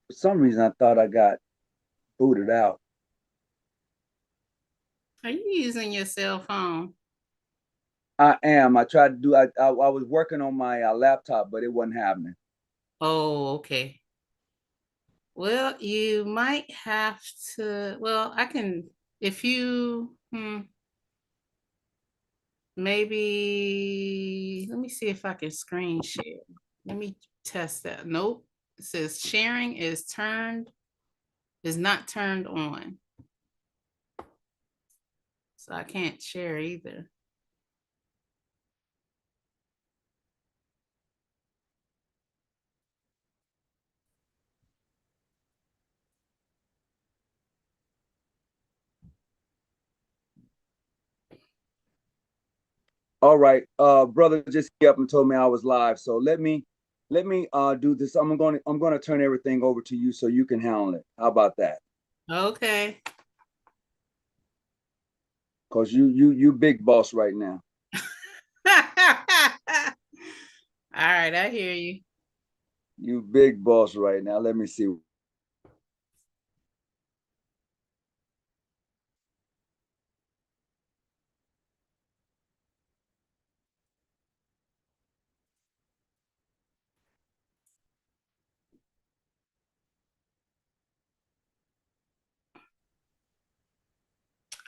For some reason, I thought I got booted out. Are you using your cell phone? I am. I tried to do. I was working on my laptop, but it wasn't happening. Oh, okay. Well, you might have to. Well, I can, if you, maybe, let me see if I can screen share. Let me test that. Nope. It says sharing is not turned on. So I can't share either. All right. Brother just came up and told me I was live. So let me do this. I'm gonna turn everything over to you so you can handle it. How about that? Okay. Because you big boss right now. All right, I hear you. You big boss right now. Let me see.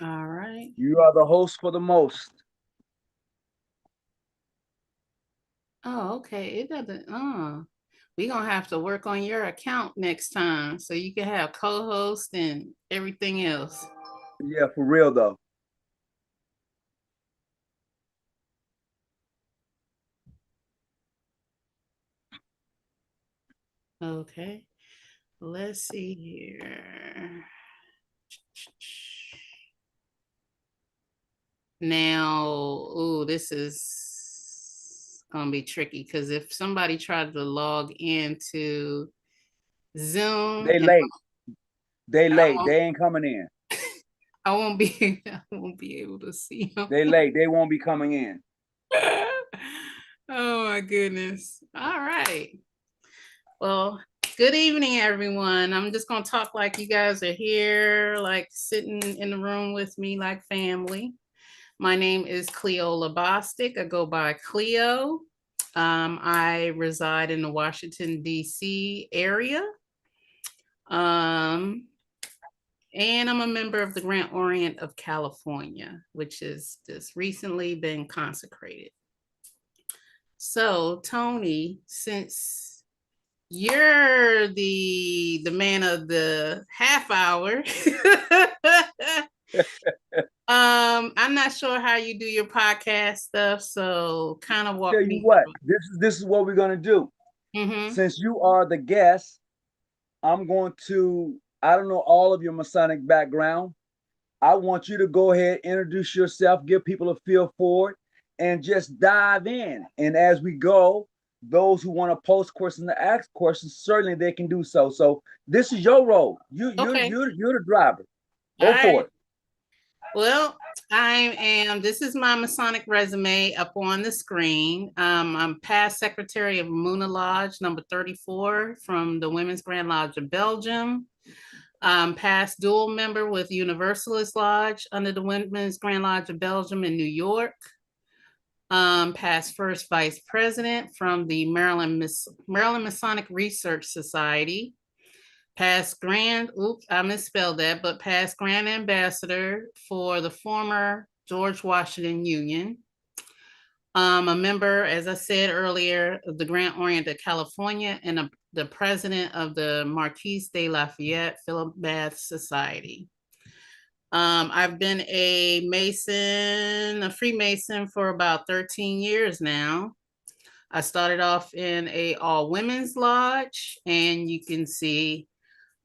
All right. You are the host for the most. Oh, okay. It doesn't, we're gonna have to work on your account next time so you can have co-host and everything else. Yeah, for real though. Okay. Let's see here. Now, oh, this is gonna be tricky because if somebody tried to log into Zoom They and late. They I late. won't, They ain't coming in. I won't be I won't be able to see them. They late. They won't be coming in. Oh my goodness. All right. Well, good evening, everyone. I'm just going to talk like you guys are here, like sitting in the room with me, like family. My name is Cleo Labostic. I go by Cleo. I reside in the Washington, D.C. area. Um, and I'm a member of the Grand Orient of California, which has just recently been consecrated. So, Tony, since you're the man of the half hour, I'm not sure how you do your podcast stuff, so kind of Tell walk you me what, this is what we're gonna do. through. Since you are the guest, I'm going to. I don't know all of your Masonic background. I want you to go ahead, introduce yourself, give people a feel for it, and just dive in. And as we go, those who want to post questions and ask questions, certainly they can do so. So this is your role. You you Okay. you you're the driver. All Go for right. it. Well, this is my Masonic resume up on the screen. I'm past secretary of Muna Lodge number 34 from the Women's Grand Lodge of Belgium. Past dual member with Universalist Lodge under the Women's Grand Lodge of Belgium in New York. Past first vice president from the Maryland Masonic Research Society. Past grand, oops, I misspelled that, but past grand ambassador for the former George Washington Union. A member, as I said earlier, of the Grand Orient of California and the president of the Marquise de Lafayette Philip Society. I've been a Mason, a Freemason for about 13 years now. I started off in a all women's lodge, and you can see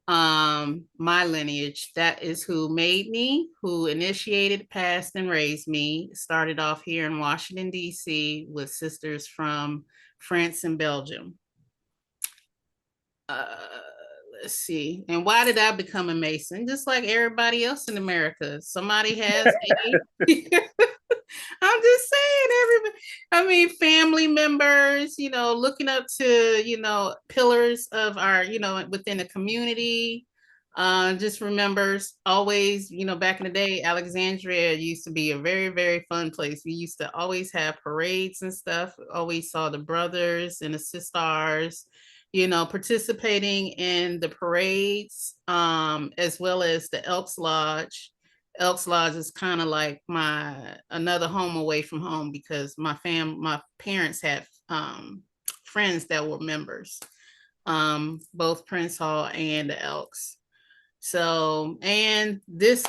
my lineage. That is who made me, who initiated, passed, and raised me. Started off here in Washington, D.C. with sisters from France and Belgium. Uh, let's see. And why did I become a Mason? Just like everybody else in America. Somebody has a I'm just saying, everybody. I mean, family members, looking up to, pillars of our, within the community. Just remembers always, back in the day, Alexandria used to be a very, very fun place. We used to always have parades and stuff. Always saw the brothers and the sisters, participating in the parades, as well as the Elks Lodge. Elks Lodge is kind of like my another home away from home because my parents had friends that were members, both Prince Hall and the Elks. So, and this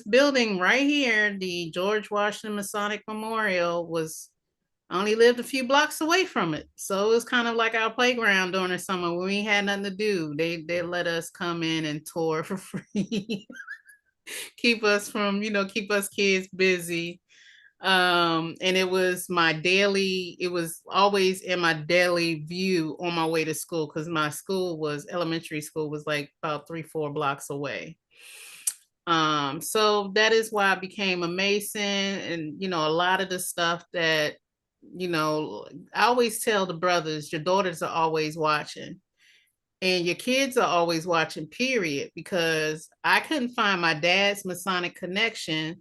building right here, the George Washington Masonic Memorial, was I only lived a few blocks away from it. So it was kind of like our playground during the summer when we had nothing to do. They let us come in and tour for free, keep us kids busy. And it was always in my daily view on my way to school because my elementary school was like about 3-4 blocks away. So that is why I became a Mason, and a lot of the stuff that I always tell the brothers, your daughters are always watching and your kids are always watching, period, because I couldn't find my dad's Masonic connection,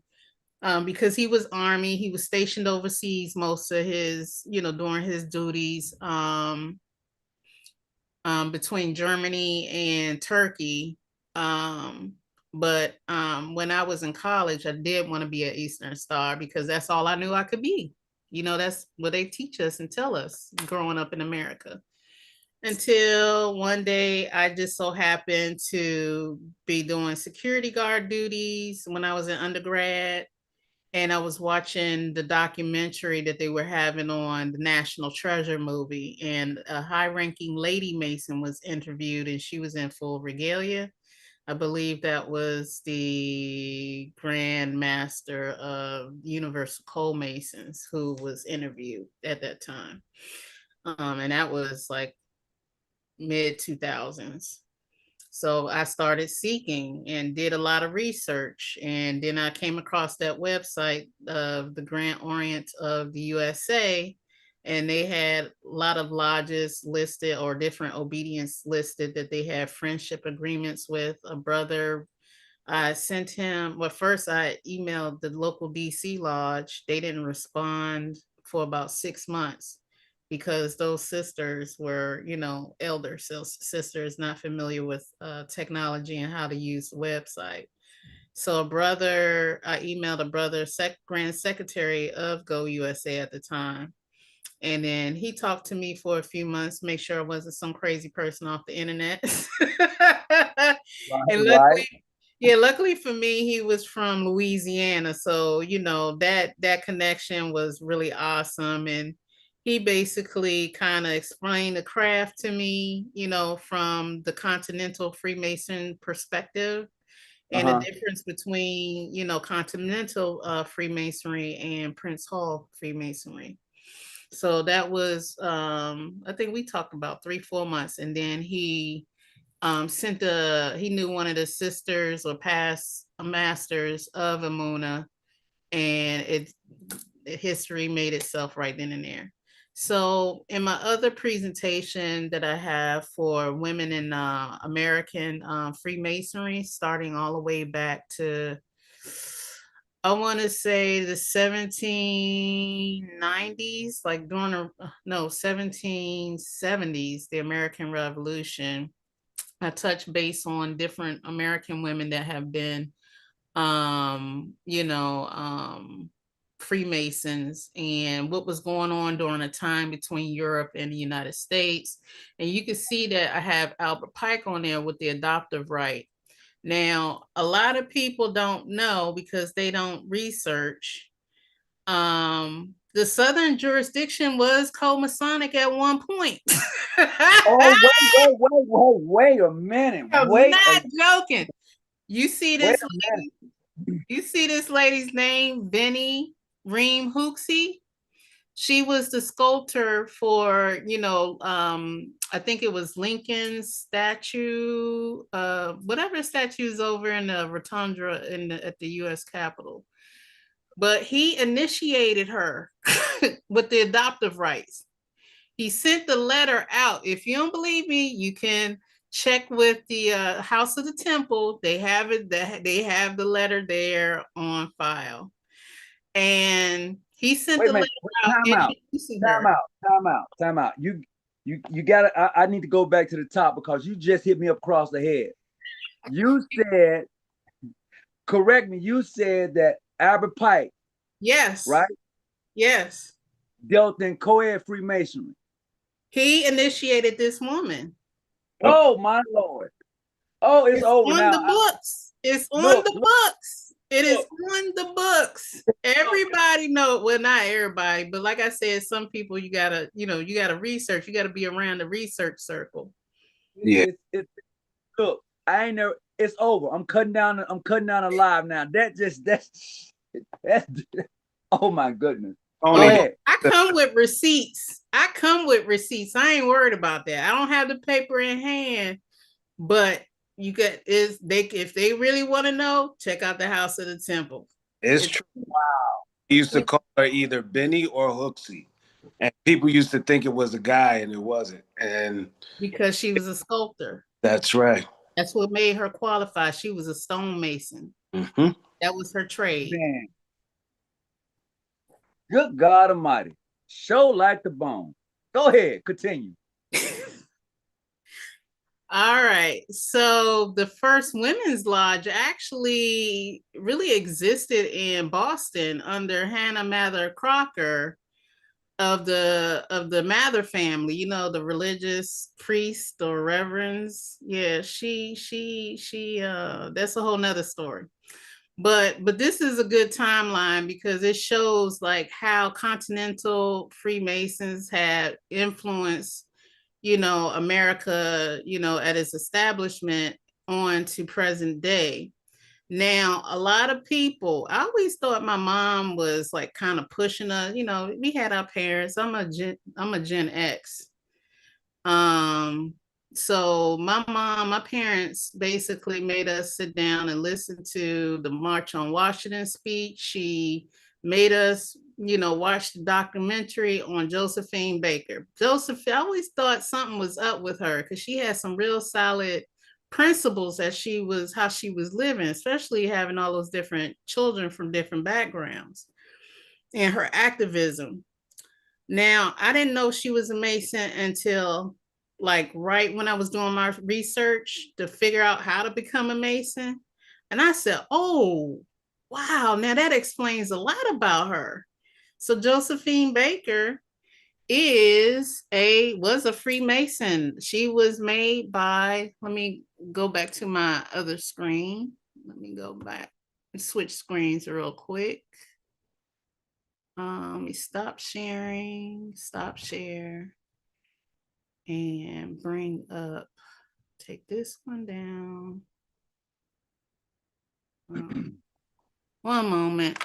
because he was Army. He was stationed overseas most of his, during his duties, between Germany and Turkey. But when I was in college, I did want to be an Eastern Star because that's all I knew I could be. That's what they teach us and tell us growing up in America. Until one day, I just so happened to be doing security guard duties when I was in undergrad, and I was watching the documentary that they were having on the National Treasure movie, and a high-ranking lady Mason was interviewed, and she was in full regalia. I believe that was the Grand Master of Universal Coal Masons who was interviewed at that time. And that was like mid 2000s. So I started seeking and did a lot of research. And then I came across that website of the Grand Orient of the USA. And they had a lot of lodges listed or different obedience listed that they have friendship agreements with. A brother, I sent him, well, first I emailed the local DC lodge. They didn't respond for about 6 months because those sisters were, elder sisters, not familiar with technology and how to use the website. So I emailed a brother, Grand Secretary of Go USA at the time. And then he talked to me for a few months, make sure I wasn't some crazy person off the internet. Right, And right. luckily for me, he was from Louisiana, so that connection was really awesome, and he basically kind of explained the craft to me, from the continental Freemason perspective, and the Uh-huh. difference between continental Freemasonry and Prince Hall Freemasonry. So that was, I think we talked about 3-4 months, and then he knew one of the sisters or past masters of Amuna, and history made itself right then and there. So in my other presentation that I have for women in American Freemasonry, starting all the way back to, I want to say, the 1790s, like during no 1770s, the American Revolution. I touch base on different American women that have been, um, you know, um, Freemasons and what was going on during a time between Europe and the United States. And you can see that I have Albert Pike on there with the adoptive right. Now, a lot of people don't know because they don't research. The Southern jurisdiction was co-Masonic at one point. Oh, wait a minute. I'm not joking. You see Wait this a lady, minute. you see this lady's name, Benny Ream Hooksey. She was the sculptor for, I think it was Lincoln's statue, whatever statue's over in the rotunda at the US Capitol. but he initiated her with the adoptive rights. He sent the letter out. If you don't believe me, you can check with the House of the Temple. They have it. They have the letter there on file, and he sent Wait a the letter minute. out Time out. introducing Time her. out. Time out. Time out. You gotta I need to go back to the top because you just hit me across the head. You said, correct me, you said that Albert Pike, Yes, right, yes. dealt in co-ed Freemasonry. He initiated this woman. Oh my Lord. Oh, it's It's over on now. the books. It's on Look, the look, books. It is look. on the books. Everybody know, well, not everybody, but like I said, some people you gotta, you gotta research. You gotta be around the research circle. Yeah. It's look, I ain't never it's over. I'm cutting down a live now. That's oh my goodness. Go Tony, Oh, ahead. I come with receipts. I come with receipts. I ain't worried about that. I don't have the paper in hand, but you get is they if they really want to know, check out the House of the Temple. it's It's true. He used to call her either Benny or Hooksy. And people used to think it was a guy and it wasn't. And because she was a sculptor. that's right. That's what made her qualify. She was a stonemason. Mm-hmm. That was her trade. Man, good God Almighty. Show like the bone. Go ahead, continue. All right. So the first women's lodge actually really existed in Boston under Hannah Mather Crocker of the Mather family, the religious priest or reverends. Yeah, she that's a whole nother story. But this is a good timeline because it shows like how continental Freemasons had influenced, America, at its establishment on to present day. Now, a lot of people, I always thought my mom was like kind of pushing us. We had our parents. I'm a Gen X. Um, so my parents basically made us sit down and listen to the March on Washington speech. She made us, watch the documentary on Josephine Baker. I always thought something was up with her because she had some real solid principles how she was living, especially having all those different children from different backgrounds and her activism. Now, I didn't know she was a Mason until like right when I was doing my research to figure out how to become a Mason. And I said, oh, wow, now that explains a lot about her. So Josephine Baker was a Freemason. She was made by, let me go back to my other screen. Let me go back and switch screens real quick. Let me stop sharing, stop share, and bring up, take this one down. One moment.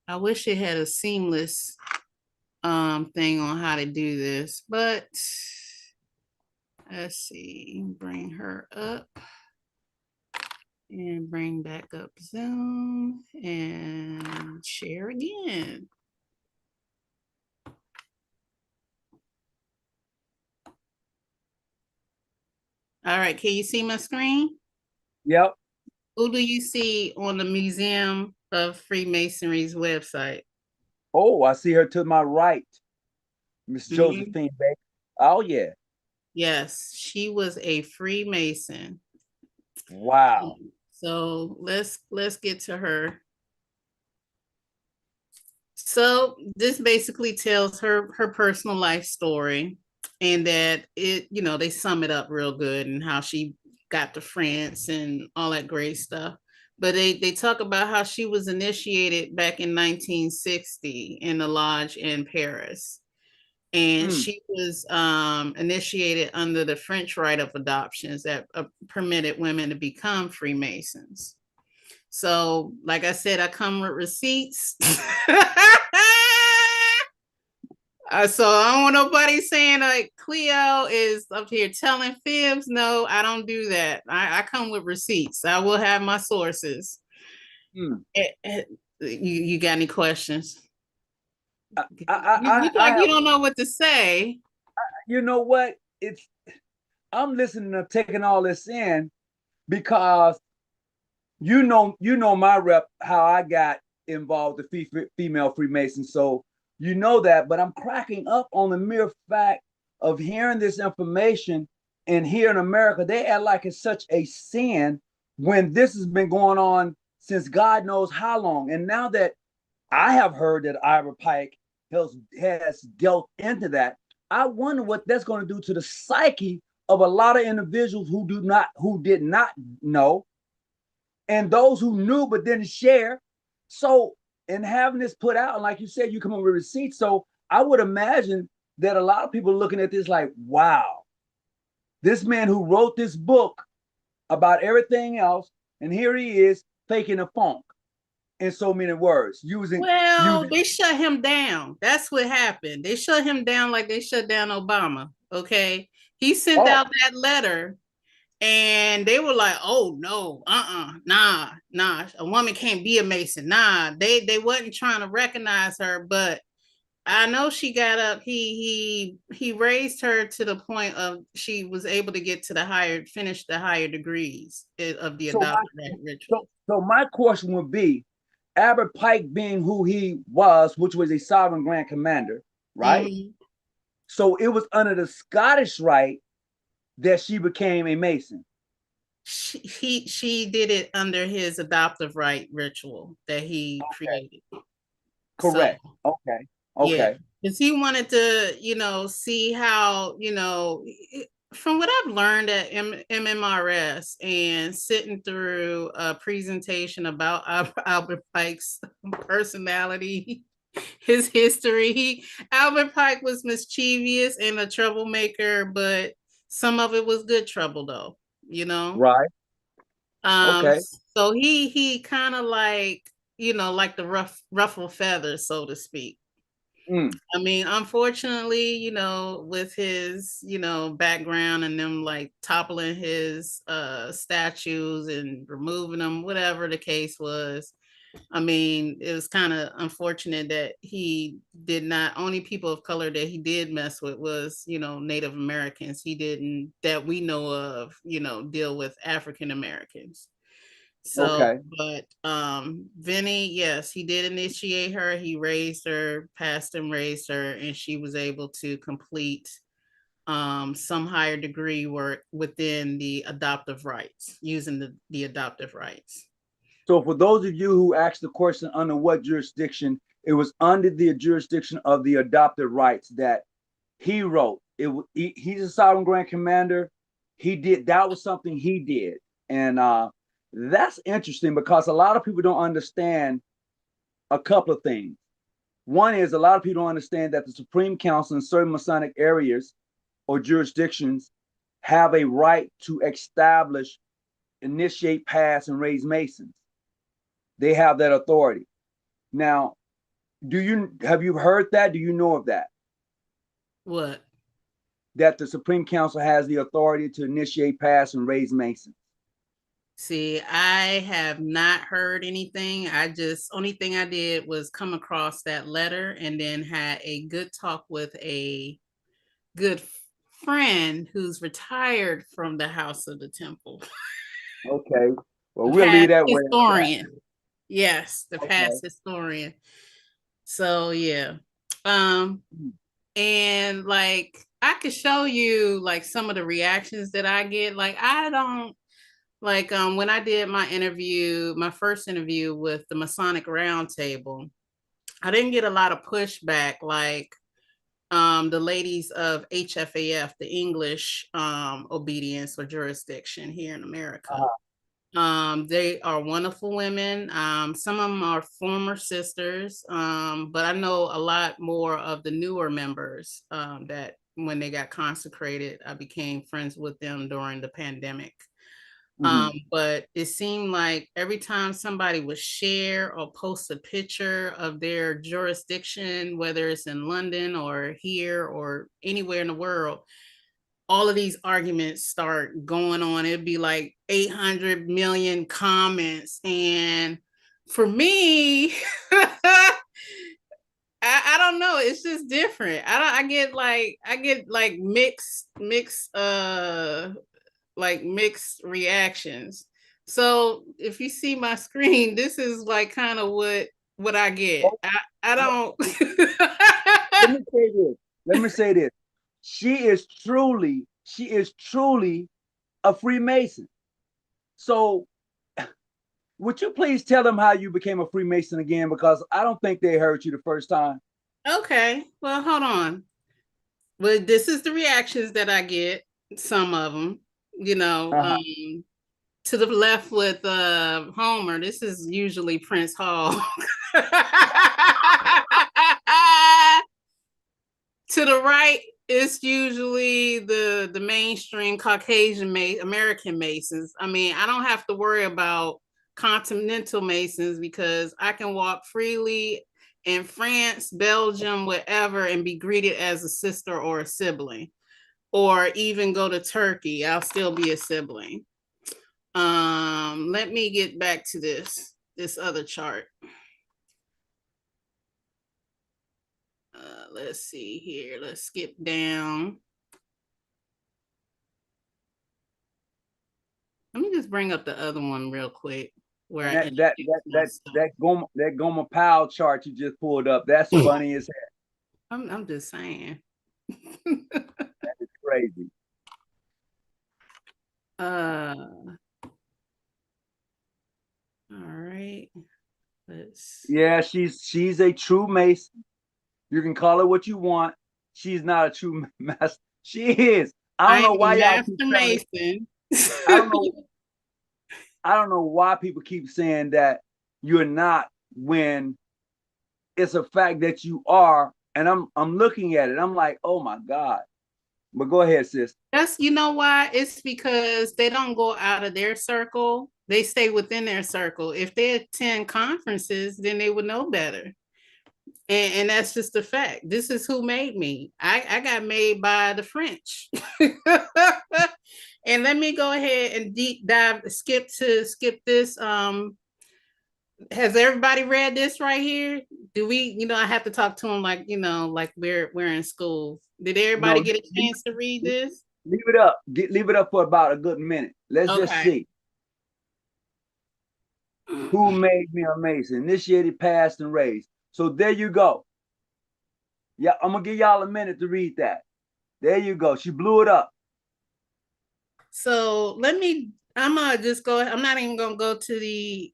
I wish it had a seamless thing on how to do this, but let's see, bring her up and bring back up Zoom and share again. All right, can you see my screen? Yep. Who do you see on the Museum of Freemasonry's website? Oh, I see her to my right, Miss Josephine Baker. Oh yeah. Yes, she was a Freemason. Wow. So let's get to her. So this basically tells her personal life story, and that they sum it up real good and how she got to France and all that great stuff. But they talk about how she was initiated back in 1960 in the lodge in Paris. And she was initiated under the French rite of adoptions that permitted women to become Freemasons. So, like I said, I come with receipts. So I don't want nobody saying like Cleo is up here telling fibs. No, I don't do that. I come with receipts. I will have my sources. Mm. You got any questions? I, You I, look I like you have, don't know what to say. you know what? I'm listening to taking all this in because you know my rep how I got involved with the female Freemason. So you know that, but I'm cracking up on the mere fact of hearing this information. And here in America, they act like it's such a sin when this has been going on since God knows how long. And now that I have heard that Ira Pike has dealt into that, I wonder what that's going to do to the psyche of a lot of individuals who did not know, and those who knew but didn't share. So, in having this put out, and like you said, you come up with receipts. So, I would imagine that a lot of people are looking at this like, wow, this man who wrote this book about everything else, and here he is faking a funk in so many words, Well, using. they shut him down. That's what happened. They shut him down like they shut down Obama. Okay. He sent Oh, out that letter and they were like, oh no, nah. A woman can't be a Mason. Nah, they wasn't trying to recognize her, but I know she got up. He raised her to the point of she was able to get to finish the higher degrees of the so adopted right ritual. so my question would be, Albert Pike being who he was, which was a sovereign grand commander, right? Mm-hmm. So it was under the Scottish rite that she became a Mason. She did it under his adoptive right ritual that he Okay, created. So correct. Okay, yeah, okay, because he wanted to, see how, from what I've learned at MMRS and sitting through a presentation about Albert Pike's personality, his history. Albert Pike was mischievous and a troublemaker, but some of it was good trouble though, you know. right. Um, Okay. so he kind of like, like the ruffle feathers, so to speak. Mm, I mean, unfortunately, with his, background and them like toppling his statues and removing them, whatever the case was. I mean, it was kind of unfortunate that he did not, only people of color that he did mess with was, Native Americans. He didn't, that we know of, deal with African Americans. So, okay. but Vinny, yes, he did initiate her. He raised her, passed and raised her, and she was able to complete some higher degree work within the adoptive rights, using the adoptive rights. So for those of you who asked the question under what jurisdiction, it was under the jurisdiction of the adopted rights that he wrote. He's a sovereign grand commander. He did that was something he did, and that's interesting because a lot of people don't understand a couple of things. One is a lot of people don't understand that the Supreme Council in certain Masonic areas or jurisdictions have a right to establish, initiate, pass, and raise Masons. They have that authority. Now, have you heard that? Do you know of that? What? That the Supreme Council has the authority to initiate, pass, and raise Masons. See, I have not heard anything. Only thing I did was come across that letter and then had a good talk with a good friend who's retired from the House of the Temple. Okay. Well, The we'll leave past that where it's at. historian. Yes, the Okay. past historian. So yeah. Um, and like I could show you like some of the reactions that I get. Like I don't like when I did my first interview with the Masonic Roundtable, I didn't get a lot of pushback like the ladies of HFAF, the English obedience or jurisdiction here in America. Uh-huh. They are wonderful women. Some of them are former sisters, but I know a lot more of the newer members that when they got consecrated, I became friends with them during the pandemic. Mm-hmm. But it seemed like every time somebody would share or post a picture of their jurisdiction, whether it's in London or here or anywhere in the world, all of these arguments start going on. It'd be like 800 million comments. And For me, I don't know. It's just different. I get like mixed reactions. So if you see my screen, this is like kind of what I get. Oh, I don't. let me say this. Let me say this. She is truly a Freemason. So would you please tell them how you became a Freemason again? Because I don't think they heard you the first time. Okay, well, hold on. But this is the reactions that I get. Some of them, you know. Uh-huh. To the left with Homer, this is usually Prince Hall. To the right, it's usually the mainstream Caucasian American Masons. I mean, I don't have to worry about continental Masons because I can walk freely in France, Belgium, whatever, and be greeted as a sister or a sibling. Or even go to Turkey, I'll still be a sibling. Let me get back to this other chart. Let's see here. Let's skip down. Let me just bring up the other one real quick. Where I And that Goma Powell chart you just pulled up, that's funny as hell. I'm just saying. That is crazy. All right. Yeah, she's a true Mason. You can call her what you want. She's not a true master. She is. I don't know why y'all keep telling Mason. I don't know. I don't know why people keep saying that you're not when it's a fact that you are. And I'm looking at it. I'm like, oh my God. But go ahead, sis. That's, you know why? It's because they don't go out of their circle. They stay within their circle. If they attend conferences, then they would know better. And that's just a fact. This is who made me. I got made by the French. And let me go ahead and deep dive, skip this. Has everybody read this right here? Do we, I have to talk to them like, like we're in school. Did everybody No, get a chance to read this? leave it up. Leave it up for about a good minute. Let's just Okay. see. Who made me a Mason? Initiated, passed, and raised. So there you go. Yeah, I'm gonna give y'all a minute to read that. There you go. She blew it up. So I'm gonna just go. I'm not even gonna go to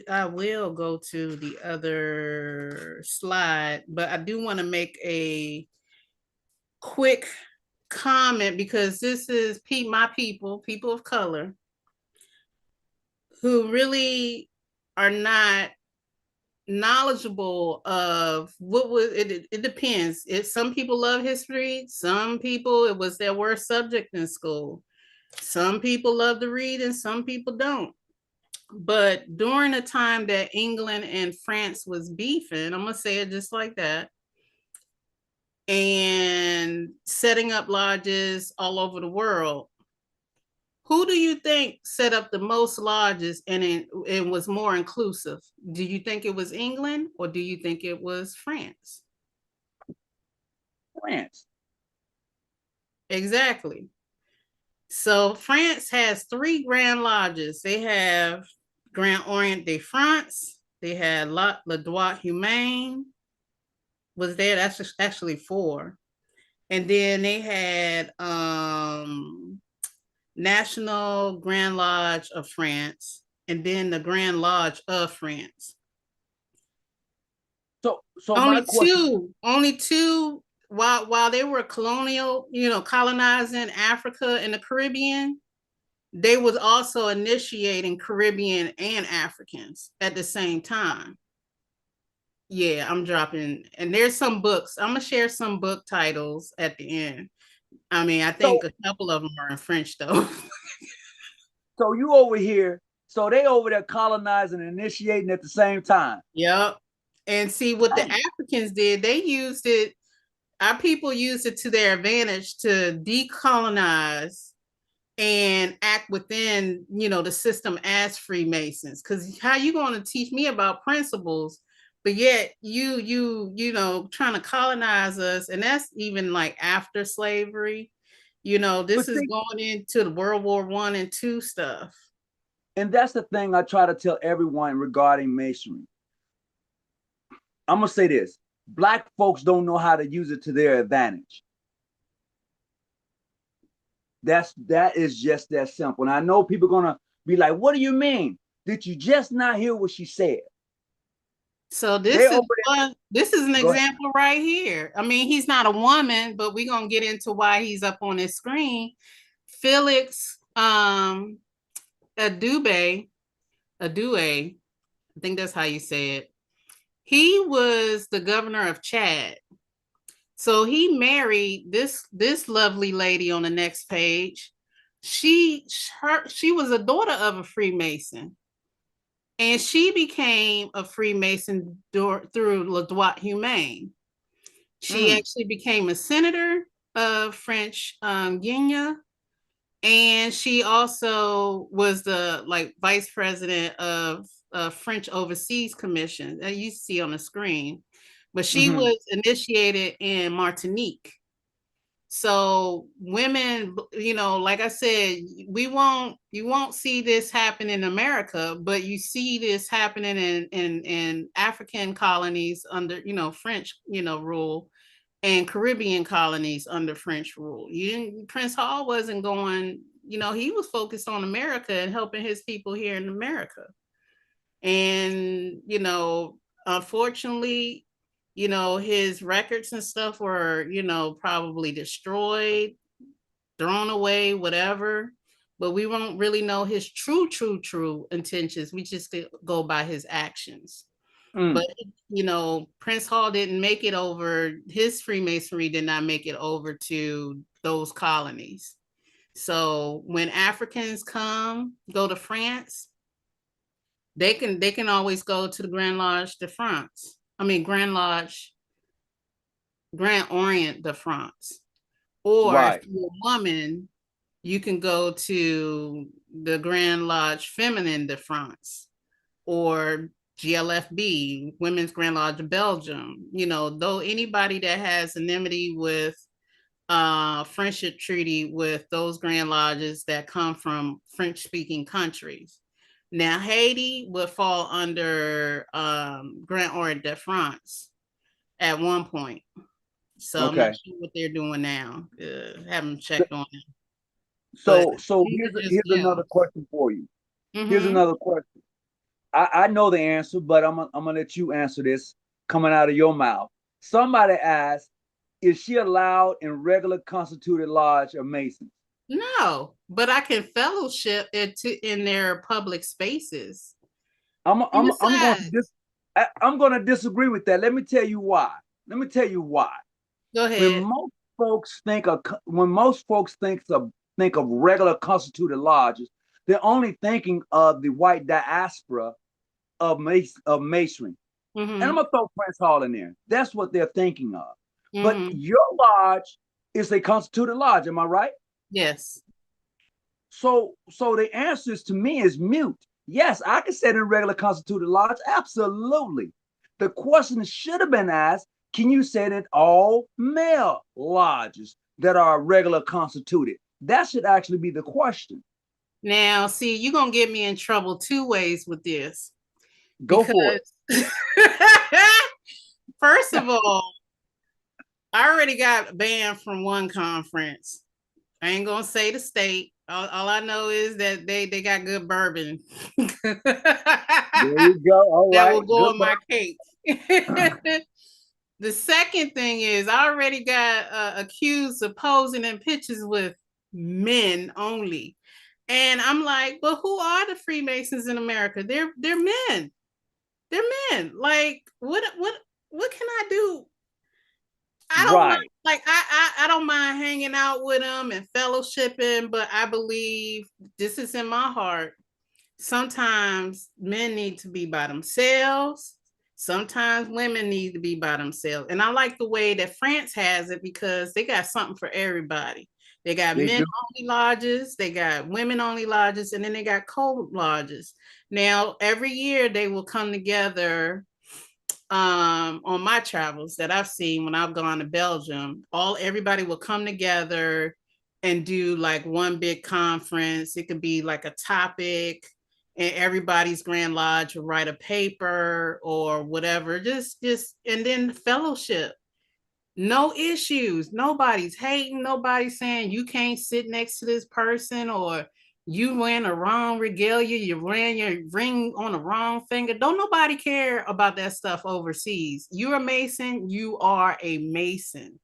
I will go to the other slide, but I do want to make a quick comment because this is my people of color, who really are not knowledgeable of what was it. It depends. If some people love history, some people it was their worst subject in school. Some people love to read and some people don't. But during the time that England and France was beefing, I'm gonna say it just like that, and setting up lodges all over the world, who do you think set up the most lodges and it was more inclusive? Do you think it was England or do you think it was France? France. Exactly. So France has 3 grand lodges. They have Grand Orient de France. They had Le Droit Humain was there. That's actually 4. And then they had National Grand Lodge of France, and then the Grand Lodge of France. So my question, only two while they were colonial, colonizing Africa and the Caribbean, they was also initiating Caribbean and Africans at the same time. Yeah, I'm dropping, and there's some books. I'm gonna share some book titles at the end. I mean, I think a couple of them are in French though. So you over here, so they over there colonizing and initiating at the same time. Yep. And see what the Africans did, they used it, our people used it to their advantage to decolonize and act within, the system as Freemasons. Because how you going to teach me about principles, but yet trying to colonize us, and that's even like after slavery. But This is see, going into the World War I and II stuff. and that's the thing I try to tell everyone regarding masonry. I'm gonna say this: Black folks don't know how to use it to their advantage. That is just that simple. And I know people are gonna be like, "What do you mean? Did you just not hear what she said?" So They this is over one, this is an there. Go ahead. example right here. I mean, he's not a woman, but we're gonna get into why he's up on his screen. Felix Adube, I think that's how you say it. He was the governor of Chad. So he married this lovely lady on the next page. She was a daughter of a Freemason, and she became a Freemason through Le Droit Humain. She actually became a senator of French Guiana, and she also was the vice president of French Overseas Commission that you see on the screen. But she was initiated in Martinique. So women, like I said, you won't see this happen in America, but you see this happening in African colonies under, French, rule, and Caribbean colonies under French rule. Prince Hall wasn't going, he was focused on America and helping his people here in America. And, unfortunately, his records and stuff were, probably destroyed, thrown away, whatever. But we won't really know his true intentions. We just go by his actions. But, Prince Hall didn't make it over. His Freemasonry did not make it over to those colonies. So when Africans go to France, they can always go to the Grand Lodge de France. I mean, Grand Orient de France. Or if Right. you're a woman, you can go to the Grand Lodge Feminine de France or GLFB, Women's Grand Lodge of Belgium. Though anybody that has enmity with friendship treaty with those Grand Lodges that come from French-speaking countries. Now, Haiti would fall under Grand Orient de France at one point. So I'm Okay. not sure what they're doing now. Haven't checked on it. But So these are just here's another gems. question for you. Here's Mm-hmm. another question. I know the answer, but I'm gonna let you answer this coming out of your mouth. Somebody asked, is she allowed in regular constituted lodge of Masons? No, but I can fellowship in their public spaces. I'm And I'm I'm going to besides, I'm going to disagree with that. Let me tell you why. Let me tell you why. go When ahead. most folks think of regular constituted lodges, they're only thinking of the white diaspora of masonry. And I'm Mm-hmm. gonna throw Prince Hall in there. That's what they're thinking of. But Mm-hmm. your lodge is a constituted lodge, am I right? Yes. So the answers to me is mute. Yes, I can sit in a regular constituted lodge. Absolutely. The question should have been asked, can you sit in all male lodges that are regular constituted? That should actually be the question. Now, see, you're gonna get me in trouble two ways with this Go for it. because first of all, I already got banned from one conference. I ain't gonna say the state. All I know is that they got good bourbon There you go. All that right. will go Good. on my cake. The second thing is I already got accused of posing in pictures with men only. And I'm like, but who are the Freemasons in America? They're men. They're men. Like, what can I do? I don't mind, Right. like I don't mind hanging out with them and fellowshipping, but I believe this is in my heart. Sometimes men need to be by themselves. Sometimes women need to be by themselves. And I like the way that France has it because they got something for everybody. They got They men do. only lodges, they got women only lodges, and then they got co-lodges. Now, every year they will come together on my travels that I've seen when I've gone to Belgium. Everybody will come together and do like one big conference. It could be like a topic, and everybody's Grand Lodge will write a paper or whatever. Just and then fellowship. No issues. Nobody's hating. Nobody's saying you can't sit next to this person, or you wearing the wrong regalia, you're wearing your ring on the wrong finger. Don't nobody care about that stuff overseas. You're a Mason, you are a Mason.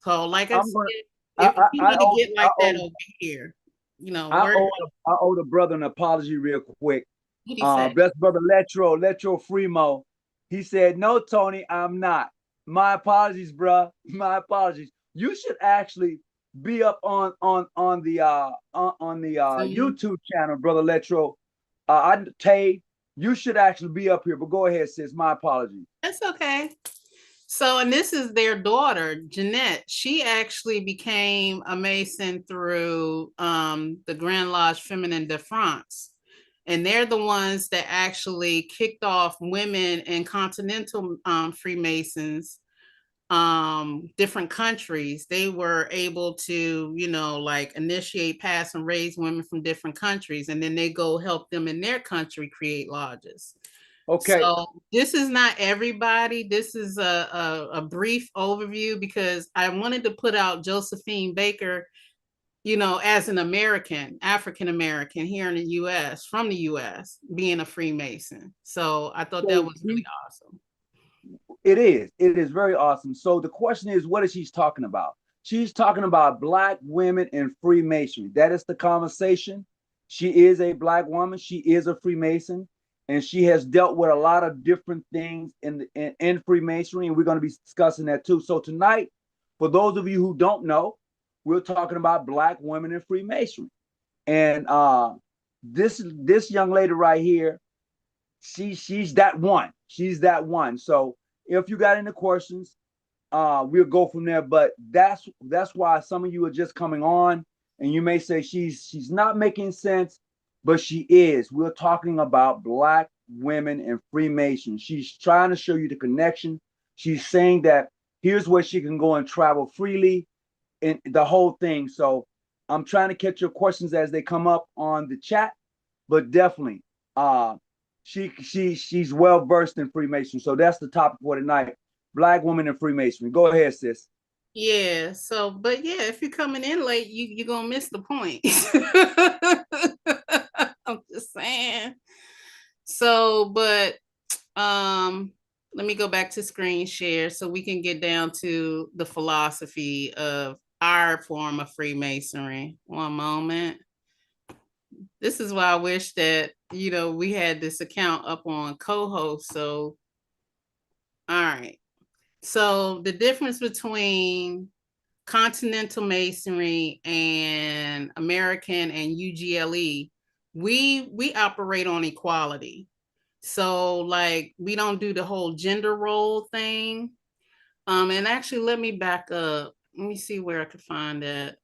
So, like I I'm said, gonna. if we I need to owe. get I like that owe. over here, I word. owe. I owe the brother an apology real quick. What he say? Best brother Letro Fremo. He said, "No, Tony, I'm not. My apologies, bruh. My apologies. You should actually be up on the Mhm. YouTube channel, brother Letro. Tay, you should actually be up here. But go ahead, sis. My apologies. That's okay. So, and this is their daughter, Jeanette. She actually became a Mason through the Grand Lodge Feminine de France. And they're the ones that actually kicked off women in continental Freemasons, different countries. They were able to, like initiate, pass, and raise women from different countries. And then they go help them in their country create lodges. Okay. So this is not everybody. This is a brief overview because I wanted to put out Josephine Baker, as an American, African American here in the US, from the US, being a Freemason. So I thought that So was really awesome. it is. It is very awesome. So the question is, what is she talking about? She's talking about Black women in Freemasonry. That is the conversation. She is a Black woman. She is a Freemason, and she has dealt with a lot of different things in Freemasonry, and we're going to be discussing that too. So tonight, for those of you who don't know, we're talking about Black women in Freemasonry, and this young lady right here, she's that one. She's that one. So if you got any questions, we'll go from there. But that's why some of you are just coming on, and you may say she's not making sense, but she is. We're talking about Black women and Freemasons. She's trying to show you the connection. She's saying that here's where she can go and travel freely, and the whole thing. So I'm trying to catch your questions as they come up on the chat, but definitely, uh, she's well versed in Freemasonry. So that's the topic for tonight. Black woman in Freemasonry. Go ahead, sis. Yeah. So, but yeah, if you're coming in late, you're gonna miss the point. I'm just saying. So, but let me go back to screen share so we can get down to the philosophy of our form of Freemasonry. One moment. This is why I wish that, we had this account up on co-host. So, all right. So the difference between continental masonry and American and UGLE, we operate on equality. So like we don't do the whole gender role thing. And actually let me back up. Let me see where I could find that.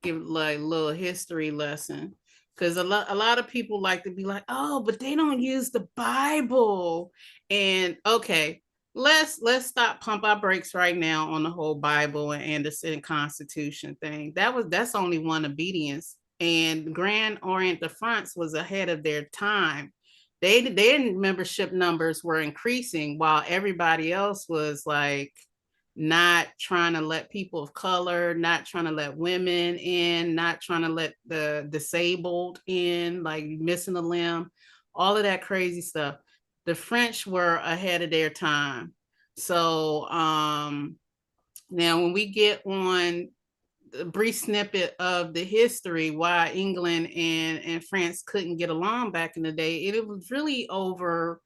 Give like a little history lesson. Because a lot of people like to be like, oh, but they don't use the Bible. And okay, let's stop, pump our brakes right now on the whole Bible and Anderson Constitution thing. That's only one obedience. And Grand Orient of France was ahead of their time. Their membership numbers were increasing while everybody else was like not trying to let people of color, not trying to let women in, not trying to let the disabled in, like missing a limb, all of that crazy stuff. The French were ahead of their time. So now when we get on a brief snippet of the history why England and France couldn't get along back in the day, it was really over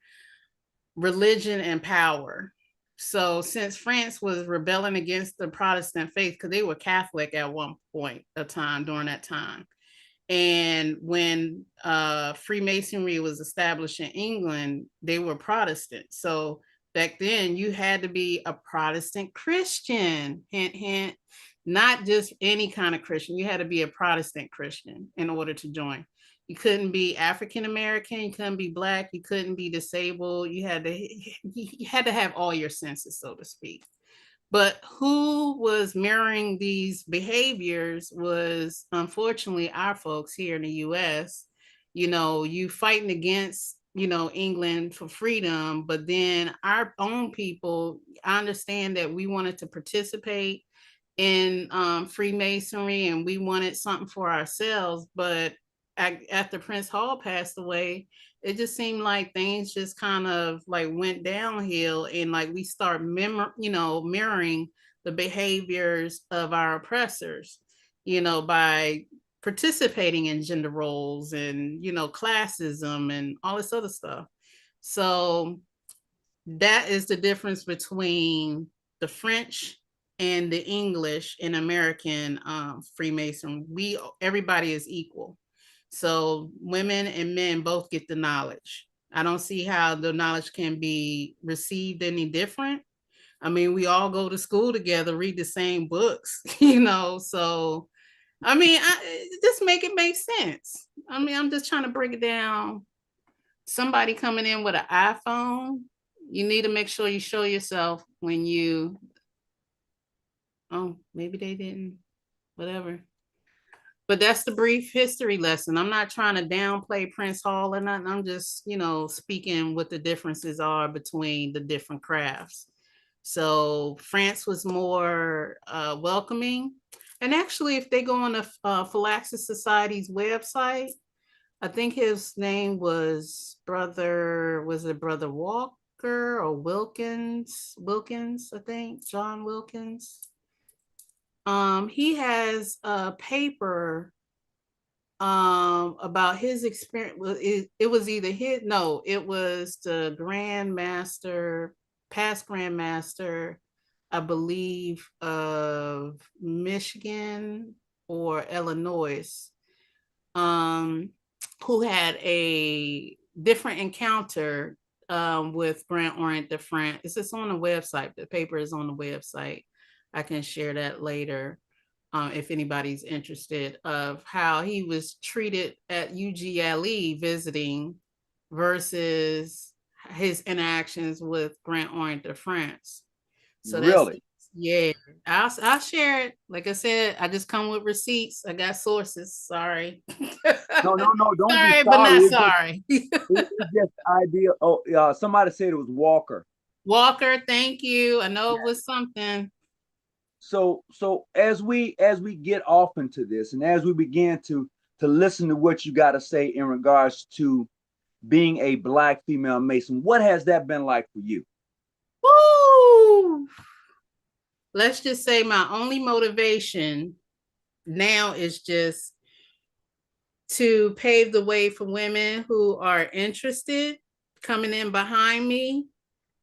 religion and power. So since France was rebelling against the Protestant faith, because they were Catholic at one point of time during that time. And when Freemasonry was established in England, they were Protestant. So back then you had to be a Protestant Christian, hint, hint. not just any kind of Christian. You had to be a Protestant Christian in order to join. You couldn't be African American, you couldn't be Black, you couldn't be disabled. You had to have all your senses, so to speak. But who was mirroring these behaviors was unfortunately our folks here in the US. You know, you fighting against, you know, England for freedom, but then our own people, I understand that we wanted to participate in Freemasonry and we wanted something for ourselves, but after Prince Hall passed away, it just seemed like things just kind of like went downhill, and like we start mirroring the behaviors of our oppressors, you know, by participating in gender roles and, you know, classism and all this other stuff. So that is the difference between the French and the English and American Freemason. Everybody is equal. So women and men both get the knowledge. I don't see how the knowledge can be received any different. I mean, we all go to school together, read the same books, you know. So, I mean, just make it make sense. I mean, I'm just trying to break it down. Somebody coming in with an iPhone, you need to make sure you show yourself when you, oh, maybe they didn't, whatever. But that's the brief history lesson. I'm not trying to downplay Prince Hall or nothing. I'm just, you know, speaking what the differences are between the different crafts. So France was more welcoming. And actually, if they go on the Phylaxis Society's website, I think his name was Brother Walker or Wilkins, I think, John Wilkins. He has a paper about his experience. It was either it was the past Grand Master, I believe, of Michigan or Illinois, who had a different encounter with Grand Orient of France. It's just on the website. The paper is on the website. I can share that later if anybody's interested, of how he was treated at UGLE visiting versus his interactions with Grand Orient of France. So really? Yeah, I'll share it. Like I said, I just come with receipts. I got sources. Sorry. No, don't sorry, be but not sorry. sorry. It's just idea. Oh, somebody said it was Walker. Walker, thank you. I know it was something. So as we get off into this, and as we begin to listen to what you got to say in regards to being a Black female Mason, what has that been like for you? Woo! Let's just say my only motivation now is just to pave the way for women who are interested coming in behind me.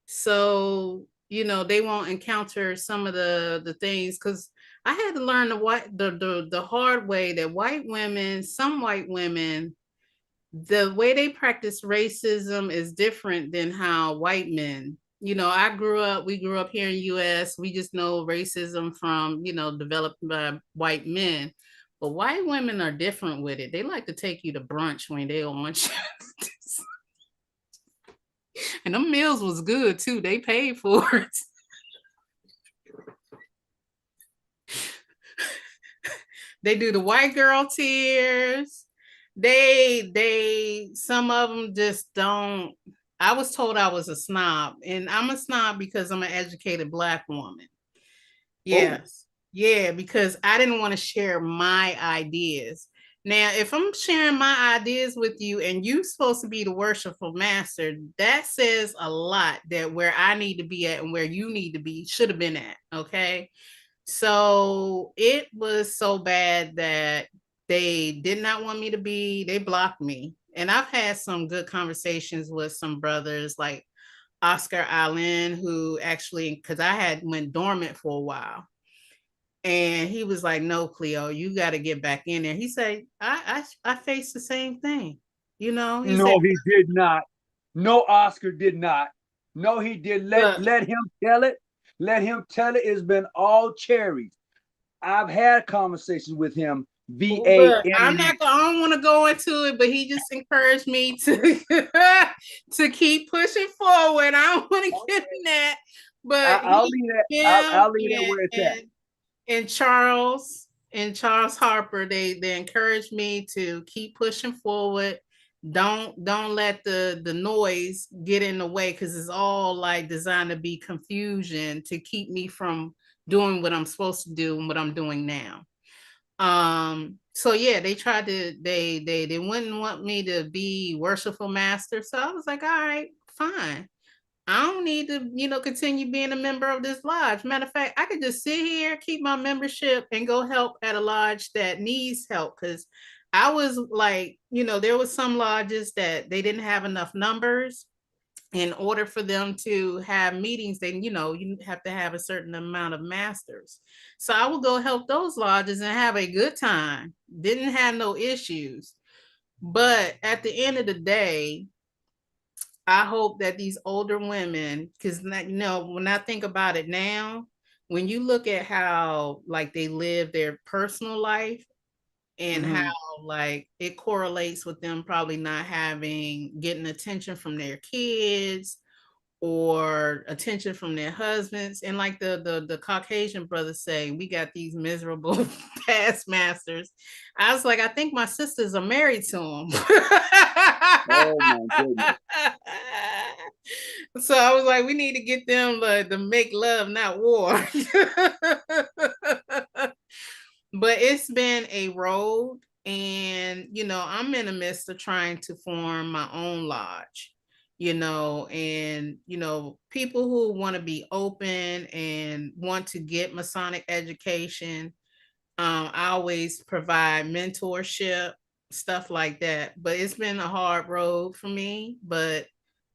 So, you know, they won't encounter some of the things, because I had to learn the hard way that some white women, the way they practice racism is different than how white men. You know, we grew up here in the US. We just know racism from, you know, developed by white men. But white women are different with it. They like to take you to brunch when they don't want you. And them meals was good too. They paid for it. They do the white girl tears. Some of them just don't. I was told I was a snob, and I'm a snob because I'm an educated Black woman. Yes. Oh. Yeah, because I didn't want to share my ideas. Now, if I'm sharing my ideas with you and you're supposed to be the worshipful master, that says a lot, that where I need to be at and where you need to be should have been at. Okay. So it was so bad that they did not want me to be, they blocked me. And I've had some good conversations with some brothers like Oscar Allen, who actually, because I had went dormant for a while. And he was like, no, Cleo, you got to get back in there. He said, I faced the same thing. You know, he did not. No, Oscar did not. No, he did. Let him tell it. Let him tell it. It's been all cherries. I've had conversations with him via Look, internet. I don't want to go into it, but he just encouraged me to to keep pushing forward. I don't want to get in that, but I'll leave that. him I'll leave that where it's at. and Charles Harper, they encouraged me to keep pushing forward. Don't let the noise get in the way, because it's all like designed to be confusion to keep me from doing what I'm supposed to do and what I'm doing now. So yeah, they tried to they wouldn't want me to be worshipful master. So I was like, all right, fine. I don't need to, continue being a member of this lodge. Matter of fact, I could just sit here, keep my membership, and go help at a lodge that needs help. Because I was like, there was some lodges that they didn't have enough numbers. In order for them to have meetings, then you have to have a certain amount of masters. So I would go help those lodges and have a good time. Didn't have no issues. But at the end of the day, I hope that these older women, because when I think about it now, when you look at how like they live their personal life and how like it correlates with them probably not getting attention from their kids or attention from their husbands. And like the Caucasian brothers say, we got these miserable past masters. I was like, I think my sisters are married to them. Oh my goodness. So I was like, we need to get them to make love, not war. But it's been a road, and I'm in the midst of trying to form my own lodge, and people who want to be open and want to get Masonic education. I always provide mentorship, stuff like that. But it's been a hard road for me. But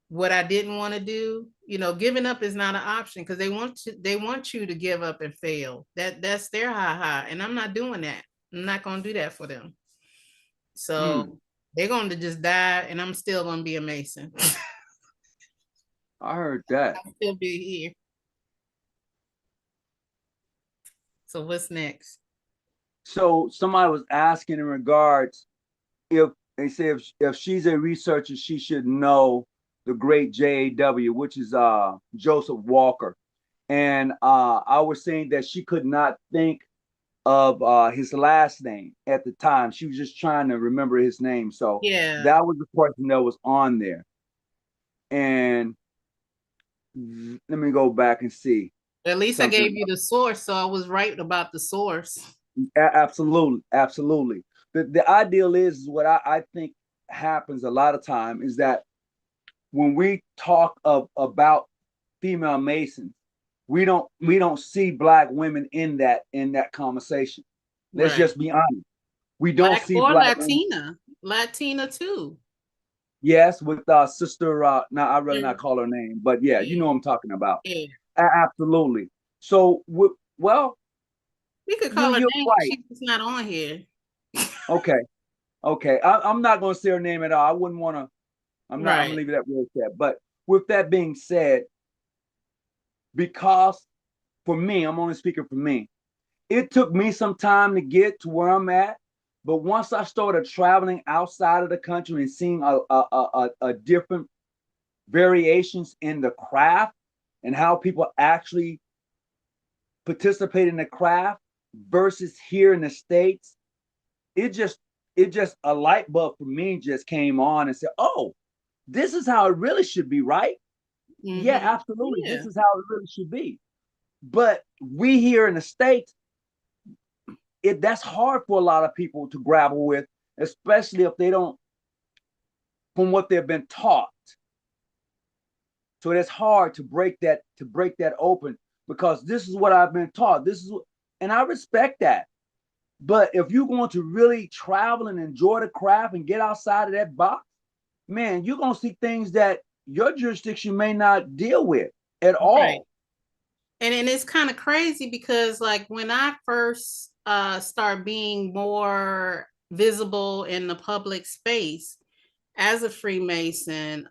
what I didn't want to do, giving up is not an option, because they want you to give up and fail. That's their ha, and I'm not doing that. I'm not gonna do that for them. So they're going to just die, and I'm still gonna be a Mason. I heard that. I'll still be here. So what's next? So somebody was asking in regards, if they say if she's a researcher, she should know the great JAW, which is Joseph Walker. And I was saying that she could not think of his last name at the time. She was just trying to remember his name. So Yeah, that was the person that was on there. And let me go back and see at least I something. gave you the source, so I was right about the source. Absolutely, absolutely. The ideal is what I think happens a lot of time is that when we talk about female Masons, we don't see Black women in that conversation. Let's Right. just be honest. We don't Black see or Black women. Latina too. Yes, with sister. Now I'd rather not call her name, but yeah, you know what I'm talking about. Yeah. Absolutely. So, well, We could call her you're name, but right. she's not on here. Okay, okay. I'm not going to say her name at all. I wouldn't want to. I'm not. I'm Right. gonna leave it at where it's at. But with that being said, because for me, I'm only speaking for me. It took me some time to get to where I'm at, but once I started traveling outside of the country and seeing a different variations in the craft and how people actually participate in the craft versus here in the States, it just a light bulb for me just came on and said, oh, this is how it really should be, right? Yeah, absolutely. Yeah. This is how it really should be. But we here in the States, that's hard for a lot of people to grapple with, especially if they don't, from what they've been taught. So it's hard to break that open, because this is what I've been taught. And I respect that. But if you're going to really travel and enjoy the craft and get outside of that box, man, you're going to see things that your jurisdiction may not deal with at all. Right. And it's kind of crazy, because like when I first start being more visible in the public space as a Freemason,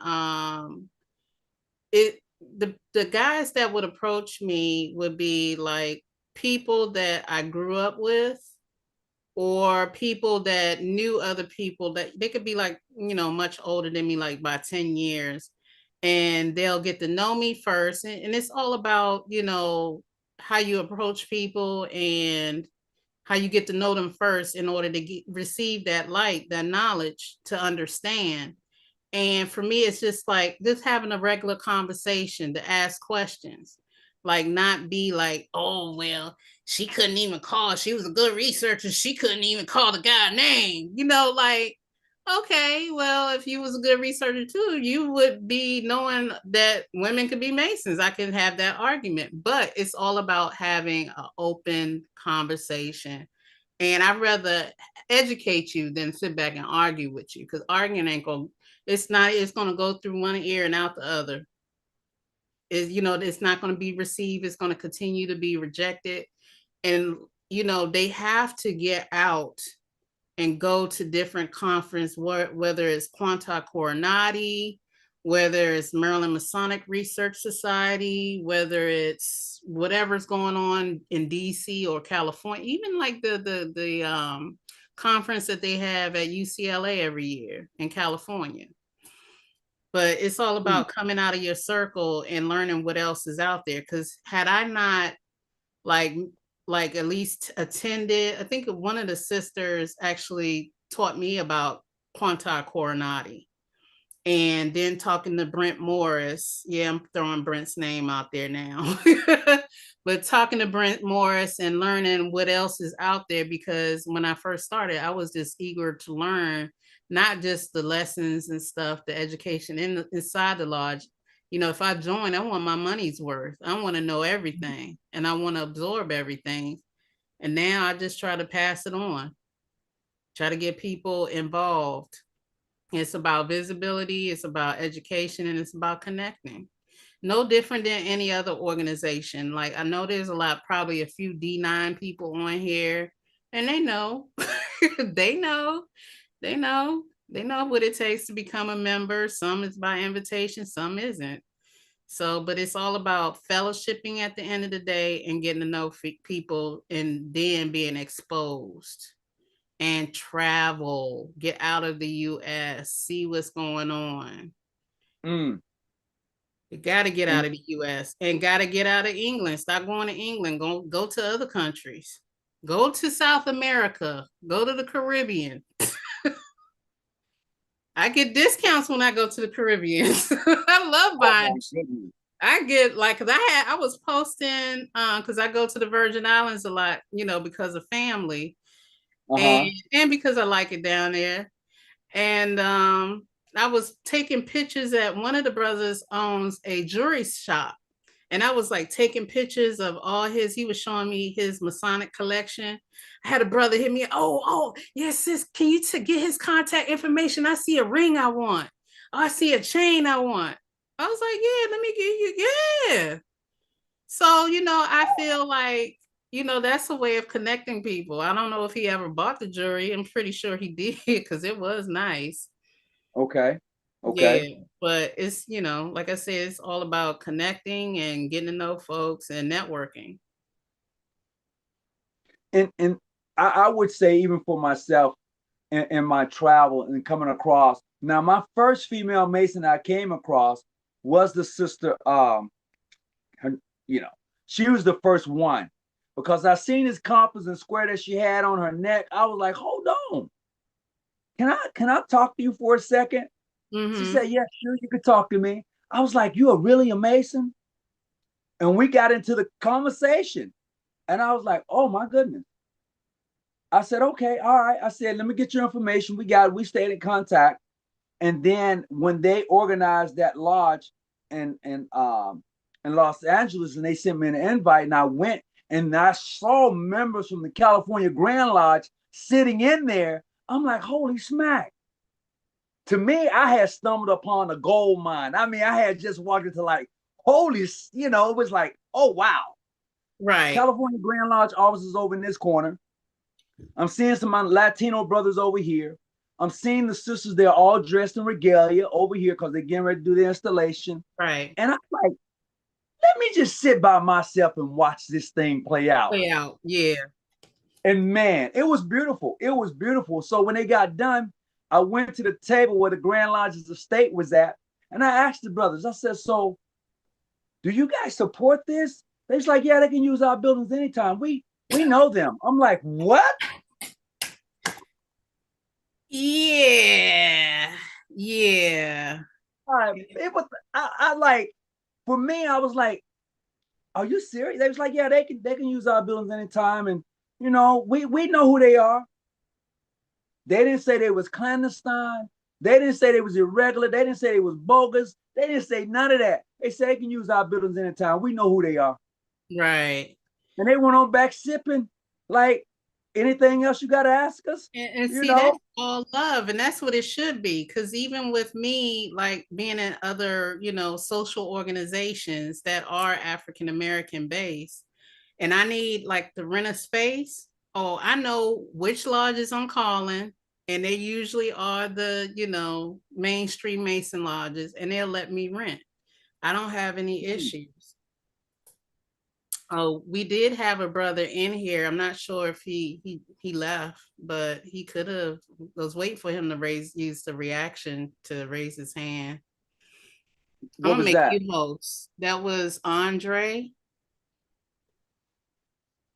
the guys that would approach me would be like people that I grew up with, or people that knew other people that they could be like, much older than me, like by 10 years. And they'll get to know me first. And it's all about, how you approach people and how you get to know them first in order to receive that light, that knowledge to understand. And for me, it's just like just having a regular conversation to ask questions, like not be like, oh, well, she couldn't even call. She was a good researcher. She couldn't even call the guy name, like, okay, well, if you was a good researcher too, you would be knowing that women could be Masons. I can have that argument, but it's all about having an open conversation. And I'd rather educate you than sit back and argue with you, because arguing ain't going to, it's going to go through one ear and out the other. It's not going to be received. It's going to continue to be rejected. And, they have to get out and go to different conference, whether it's Quanta Coronati, whether it's Maryland Masonic Research Society, whether it's whatever's going on in DC or California, even like the conference that they have at UCLA every year in California. But it's all about coming out of your circle and learning what else is out there. Because had I not like at least attended, I think one of the sisters actually taught me about Quanta Coronati. And then talking to Brent Morris, yeah, I'm throwing Brent's name out there now, but talking to Brent Morris and learning what else is out there, because when I first started, I was just eager to learn, not just the lessons and stuff, the education inside the lodge. If I join, I want my money's worth. I want to know everything and I want to absorb everything. And now I just try to pass it on, try to get people involved. It's about visibility, it's about education, and it's about connecting. No different than any other organization. Like I know there's probably a few D9 people on here, and they know, they know what it takes to become a member. Some is by invitation, some isn't. So, but it's all about fellowshipping at the end of the day and getting to know people and then being exposed. And travel, get out of the US, see what's going on. You got to get out of the US and got to get out of England. Stop going to England. Go to other countries. Go to South America. Go to the Caribbean. I get discounts when I go to the Caribbean. I love buying. I get because I was posting because I go to the Virgin Islands a lot, because of family. And because I like it down there. And I was taking pictures at one of the brothers owns a jewelry shop. And I was like taking pictures of he was showing me his Masonic collection. I had a brother hit me, oh, yes, sis, can you get his contact information? I see a ring I want. Oh, I see a chain I want. I was like, yeah, let me give you, yeah. So, I feel like, that's a way of connecting people. I don't know if he ever bought the jewelry. I'm pretty sure he did because it was nice. Okay. Yeah, but it's, like I said, it's all about connecting and getting to know folks and networking. And I would say, even for myself in my travel and coming across, now my first female Mason I came across was the sister, she was the first one, because I seen this compass and square that she had on her neck. I was like, hold on, can I talk to you for a second? She said, yeah, sure, you could talk to me. I was like, you are really a Mason? And we got into the conversation, and I was like, oh my goodness. I said, okay, all right. I said, let me get your information. We stayed in contact. And then when they organized that lodge in Los Angeles, and they sent me an invite, and I went and I saw members from the California Grand Lodge sitting in there. I'm like, holy smack. To me, I had stumbled upon a gold mine. I mean, I had just walked into like, holy, it was like, oh, wow. Right. California Grand Lodge offices over in this corner. I'm seeing some of my Latino brothers over here. I'm seeing the sisters, they're all dressed in regalia over here because they're getting ready to do the installation. Right. And I'm like, let me just sit by myself and watch this thing play out. Play out, yeah. And man, it was beautiful. It was beautiful. So when they got done, I went to the table where the Grand Lodge's estate was at, and I asked the brothers, I said, so do you guys support this? They was like, yeah, they can use our buildings anytime. We know them. I'm like, what? Yeah. Yeah. It was I like, for me, I was like, are you serious? They was like, yeah, they can use our buildings anytime. And we know who they are. They didn't say they was clandestine. They didn't say they was irregular. They didn't say they was bogus. They didn't say none of that. They said they can use our buildings anytime. We know who they are. Right. And they went on back sipping. Like, anything else you got to ask us? And see, that's all love. And that's what it should be. Because even with me, like being in other, social organizations that are African American based, and I need like to rent a space. Oh, I know which lodges I'm calling. And they usually are the, mainstream Mason lodges, and they'll let me rent. I don't have any issues. Oh, we did have a brother in here. I'm not sure if he left, but he could have. I was waiting for him to use the reaction to raise his hand. What I'm gonna was make that? you host. That was Andre.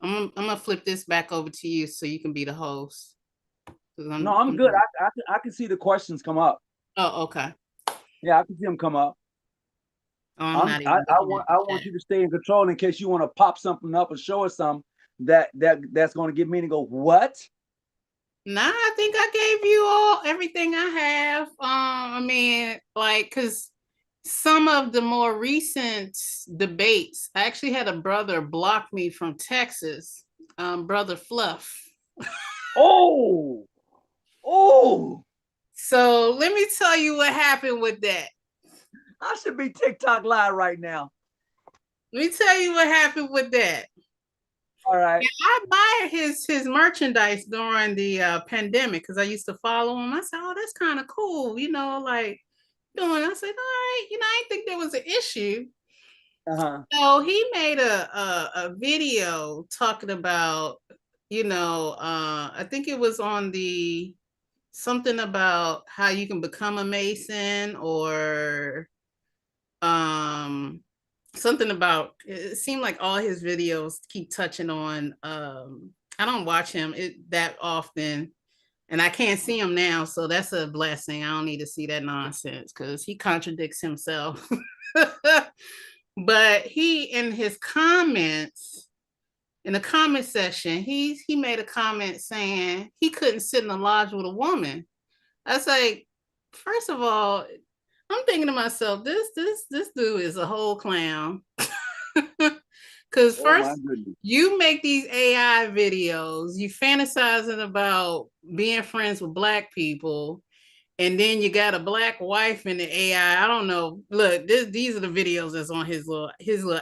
I'm gonna flip this back over to you so you can be the host. No, I'm good. I can see the questions come up. Oh, okay. Yeah, I can see them come up. Oh, I'm not even I want you to stay in control in case you want to pop something up or show us something that's going to get me to go, what? Nah, I think I gave you everything I have. I mean, like, because some of the more recent debates, I actually had a brother block me from Texas, Brother Fluff. Oh. So let me tell you what happened with that. I should be TikTok live right now. Let me tell you what happened with that. All right. I admired his merchandise during the pandemic because I used to follow him. I said, oh, that's kind of cool, like doing. I said, all right, I didn't think there was an issue. So he made a video talking about, I think it was on something about how you can become a Mason, or something about, it seemed like all his videos keep touching on, I don't watch him that often, and I can't see him now, so that's a blessing. I don't need to see that nonsense because he contradicts himself. But he, in his comments, in the comment section, he made a comment saying he couldn't sit in the lodge with a woman. I was like, first of all, I'm thinking to myself, this dude is a whole clown. Because first, you make these AI videos, you fantasizing about being friends with Black people, and then you got a Black wife in the AI. I don't know. Look, these are the videos that's on his little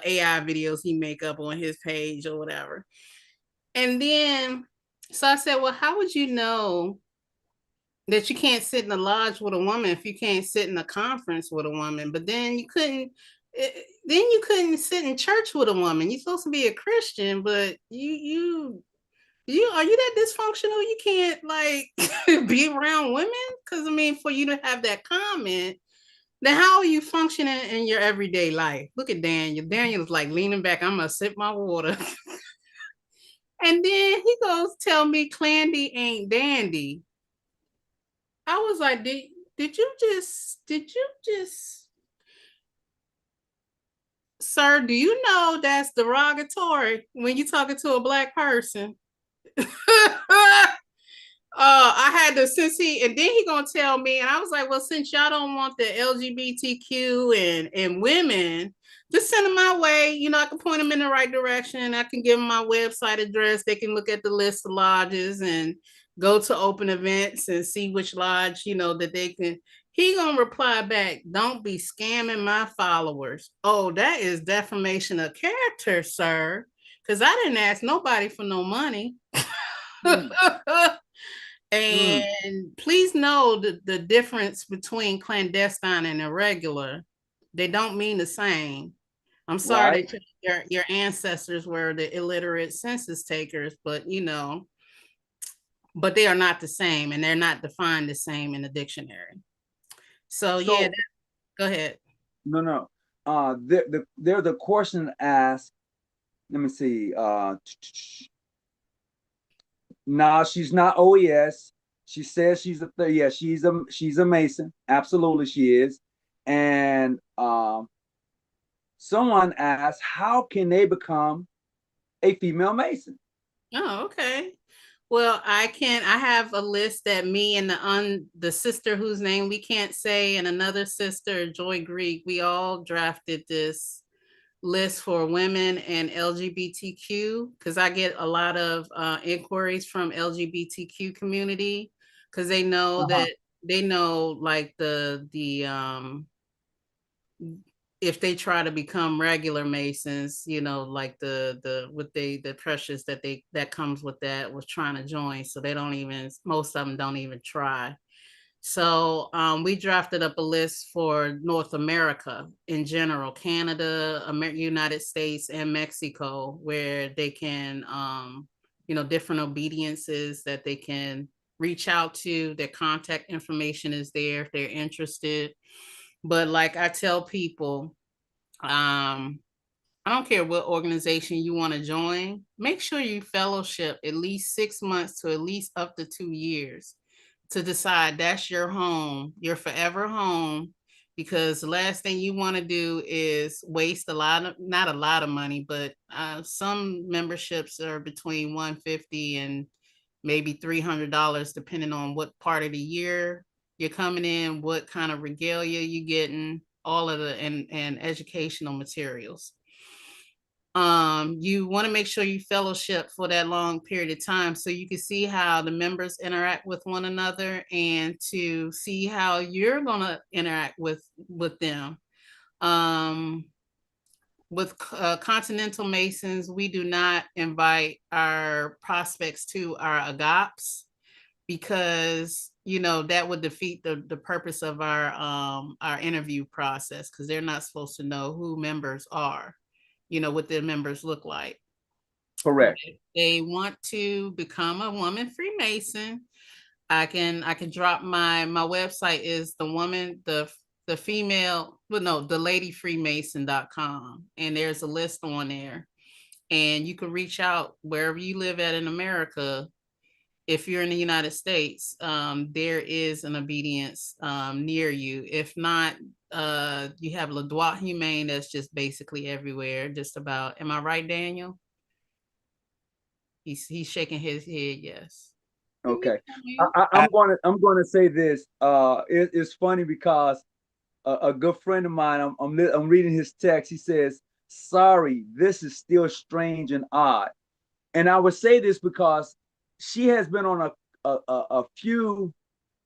AI videos he make up on his page or whatever. And then, so I said, well, how would you know that you can't sit in a lodge with a woman if you can't sit in a conference with a woman? But then you couldn't sit in church with a woman. You're supposed to be a Christian, but you are you that dysfunctional? You can't like be around women? Because I mean, for you to have that comment, then how are you functioning in your everyday life? Look at Daniel. Daniel's like leaning back. I'm gonna sip my water. And then he goes, tell me Clandy ain't dandy. I was like, did you just, sir, do you know that's derogatory when you're talking to a Black person? I had to, and then he gonna tell me, and I was like, well, since y'all don't want the LGBTQ and women, just send them my way. I can point them in the right direction. I can give them my website address. They can look at the list of lodges and go to open events and see which lodge, that they can. He gonna reply back, don't be scamming my followers. Oh, that is defamation of character, sir. Because I didn't ask nobody for no money. And please know the difference between clandestine and irregular. They don't mean the same. I'm sorry right? that your ancestors were the illiterate census takers, but but they are not the same, and they're not defined the same in the dictionary. So yeah, So go ahead. no, no. There the question asked. Let me see. No, she's not OES. She says she's yeah, she's a Mason. Absolutely, she is. And someone asked, how can they become a female Mason? Oh, okay. Well, I have a list that me and the sister whose name we can't say and another sister, Joy Greek, we all drafted this list for women and LGBTQ because I get a lot of inquiries from LGBTQ community because they know Uh-huh. that they know like the if they try to become regular Masons, like the with the pressures that comes with that was trying to join. So they don't even, most of them don't even try. So we drafted up a list for North America in general, Canada, United States, and Mexico, where they can, different obediences that they can reach out to. Their contact information is there if they're interested. But like I tell people, I don't care what organization you want to join, make sure you fellowship at least 6 months to at least up to 2 years to decide that's your home, your forever home, because the last thing you want to do is waste not a lot of money, but some memberships are between 150 and maybe $300, depending on what part of the year you're coming in, what kind of regalia you're getting, all of the and educational materials. You want to make sure you fellowship for that long period of time so you can see how the members interact with one another and to see how you're going to interact with them. um, with Continental Masons, we do not invite our prospects to our AGOPS because that would defeat the purpose of our interview process because they're not supposed to know who members are, what their members look like. But Correct. if they want to become a woman Freemason, I can drop my website is the female, well, no, the ladyfreemason.com, and there's a list on there, and you can reach out wherever you live at in America. If you're in the United States, there is an obedience near you. If not, you have Le Droit Humain that's just basically everywhere, just about. Am I right, Daniel? He's shaking his head, yes. Okay. I'm going to say this. It's funny because a good friend of mine, I'm reading his text. He says, "Sorry, this is still strange and odd." And I would say this because she has been on a few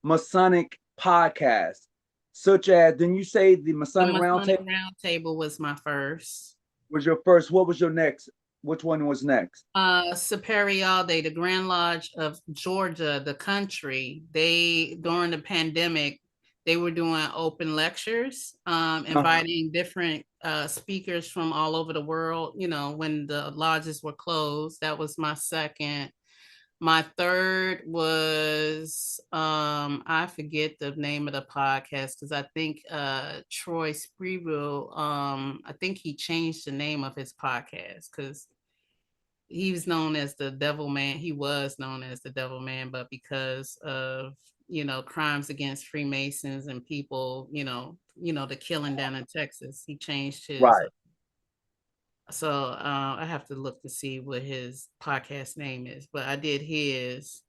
Masonic podcasts, such as, didn't you say the The Masonic Masonic Roundtable Roundtable was my first. was your first? What was your next? Which one was next? Superiority, the Grand Lodge of Georgia, the country, they during the pandemic, they were doing open lectures, Uh-huh. inviting different speakers from all over the world, when the lodges were closed. That was my second. My third was I forget the name of the podcast because I think Troy Spreeville, I think he changed the name of his podcast because he was known as the Devil Man. He was known as the Devil Man, but because of crimes against Freemasons and people, the killing down in Texas, he changed his. Right. So I have to look to see what his podcast name is, but I did his.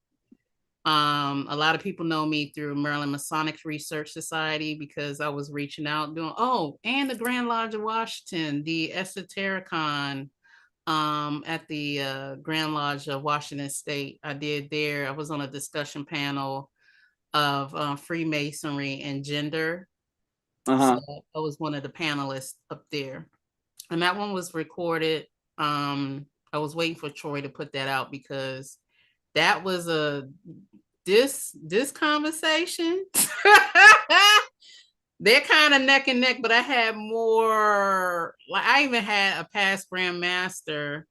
A lot of people know me through Maryland Masonic Research Society because I was reaching out doing, and the Grand Lodge of Washington, the Esotericon at the Grand Lodge of Washington State. I did there. I was on a discussion panel of Freemasonry and gender. So Uh-huh. I was one of the panelists up there. And that one was recorded. I was waiting for Troy to put that out because that was this conversation. they're kind of neck and neck, but I had more, like I even had a past grandmaster.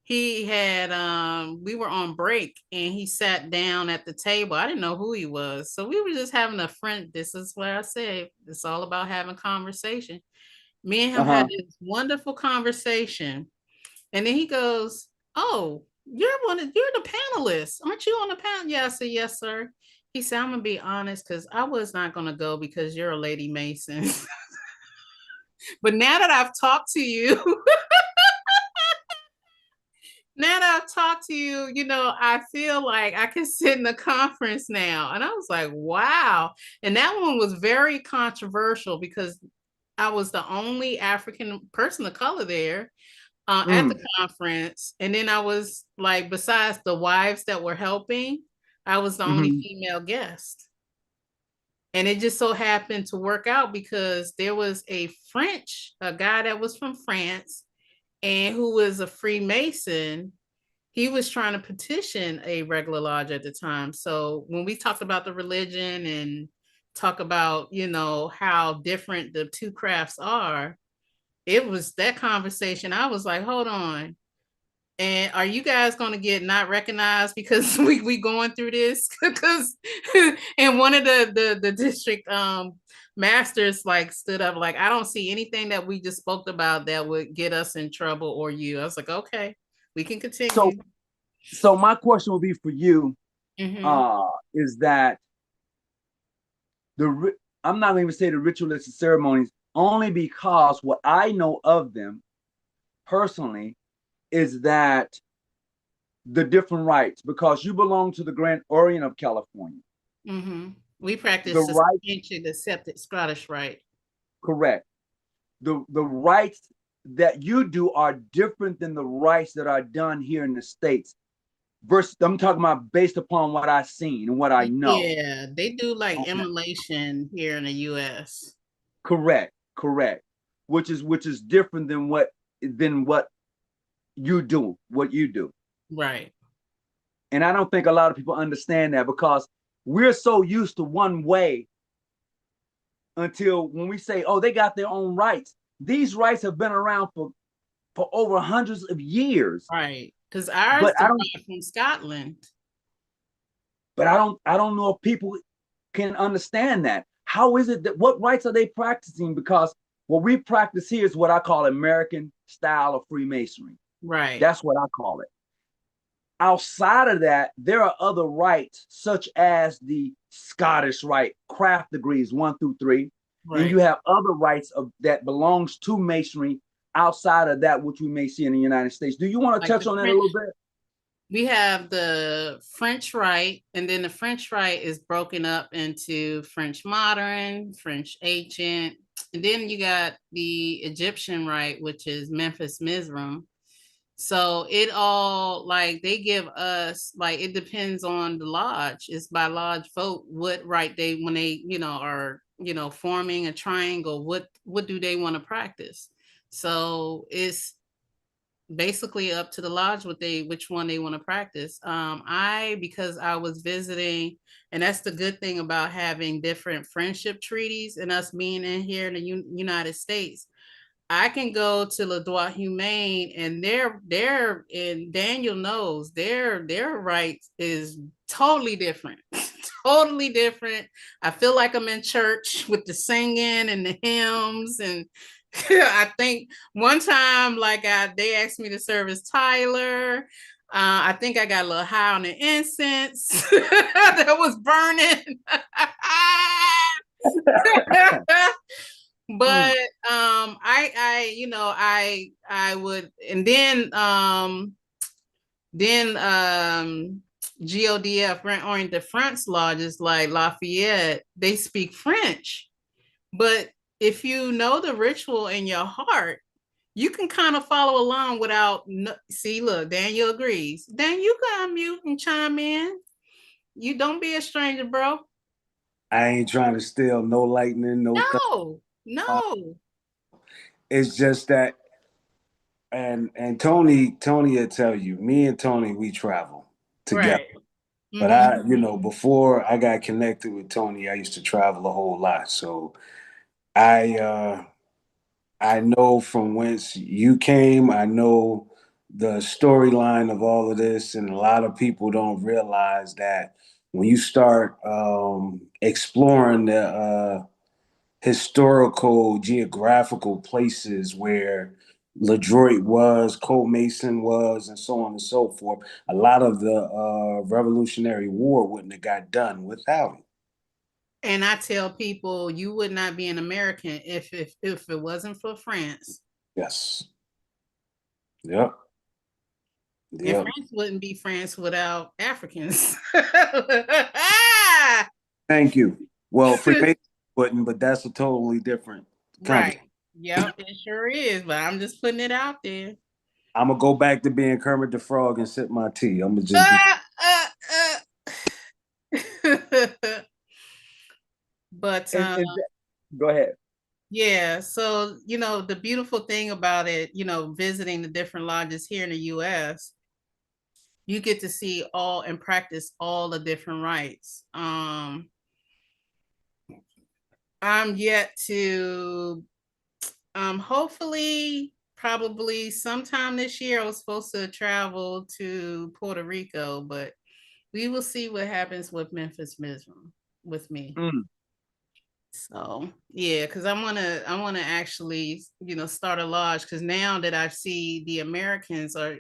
He had we were on break and he sat down at the table. I didn't know who he was. So we were just having a friend. This is where I say it's all about having conversation. Me and him had this wonderful conversation. And then he goes, "Oh, you're the panelists. Aren't you on the panel?" Yeah, I said, "Yes, sir." He said, "I'm gonna be honest, because I was not gonna go because you're a lady Mason." But now that I've talked to you, I feel like I can sit in the conference now. And I was like, wow. And that one was very controversial because I was the only African person of color there at the conference. And then I was like, besides the wives that were helping, I was the only female guest. And it just so happened to work out because there was a guy that was from France and who was a Freemason. He was trying to petition a regular lodge at the time. So when we talked about the religion and talk about, how different the two crafts are, it was that conversation. I was like, hold on. And are you guys going to get not recognized because we going through this? Because and one of the district masters like stood up like, I don't see anything that we just spoke about that would get us in trouble or you. I was like, okay, we can continue. So my question will be for you, is that I'm not going to say the ritualistic ceremonies, only because what I know of them personally is that the different rites, because you belong to the Grand Orient of California. We practice the ancient accepted Scottish rite. Correct. The rites that you do are different than the rites that are done here in the States. Versus, I'm talking about based upon what I've seen and what I know. Yeah, they do like immolation here in the U.S. Correct. Which is different than what you do. Right. And I don't think a lot of people understand that, because we're so used to one way until when we say, oh, they got their own rights. These rights have been around for over hundreds of years. Right. Because ours derived from Scotland. But I don't know if people can understand that. How is it that, what rights are they practicing? Because what we practice here is what I call American style of Freemasonry. Right. That's what I call it. Outside of that, there are other rights, such as the Scottish rite, craft degrees 1 through 3. Right. And you have other rights that belongs to Masonry outside of that, which we may see in the United States. Do you want to touch on that a little bit? We have the French rite, and then the French rite is broken up into French modern, French ancient, and then you got the Egyptian rite, which is Memphis Mizraim. So it all, like, they give us, like, it depends on the lodge. It's by lodge vote what rite they, when they, are, forming a triangle, what do they want to practice? So it's basically up to the lodge which one they want to practice. Because I was visiting, and that's the good thing about having different friendship treaties and us being in here in the United States. I can go to Le Droit Humain, and they're and Daniel knows their rights is totally different. Totally different. I feel like I'm in church with the singing and the hymns, and I think one time, like, they asked me to serve as Tyler. I think I got a little high on the incense that was burning. But I would, and then GODF, Grand Orient of France lodges like Lafayette, they speak French. But if you know the ritual in your heart, you can kind of follow along without, see, look, Daniel agrees. Dan, you can unmute and chime in. You don't be a stranger, bro. I ain't trying to steal no lightning, No. It's just that, and Tony will tell you, me and Tony, we travel together. Right. But I, before I got connected with Tony, I used to travel a whole lot. So I I know from whence you came. I know the storyline of all of this, and a lot of people don't realize that when you start exploring the historical, geographical places where LaDroit was, Cole Mason was, and so on and so forth, a lot of the Revolutionary War wouldn't have got done without it. And I tell people you would not be an American if it wasn't for France. Yes. Yep. And Yep. France wouldn't be France without Africans. Thank you. Well, Freemasons wouldn't, but that's a totally different Right. conversation. Yep, it sure is. But I'm just putting it out there. I'm gonna go back to being Kermit the Frog and sip my tea. I'm gonna just be. But And go ahead. yeah, so the beautiful thing about it, visiting the different lodges here in the US, you get to see all and practice all the different rites. I'm yet to hopefully probably sometime this year I was supposed to travel to Puerto Rico, but we will see what happens with Memphis Mism with me. Mm. So yeah, because I wanna actually start a lodge, because now that I see the Americans are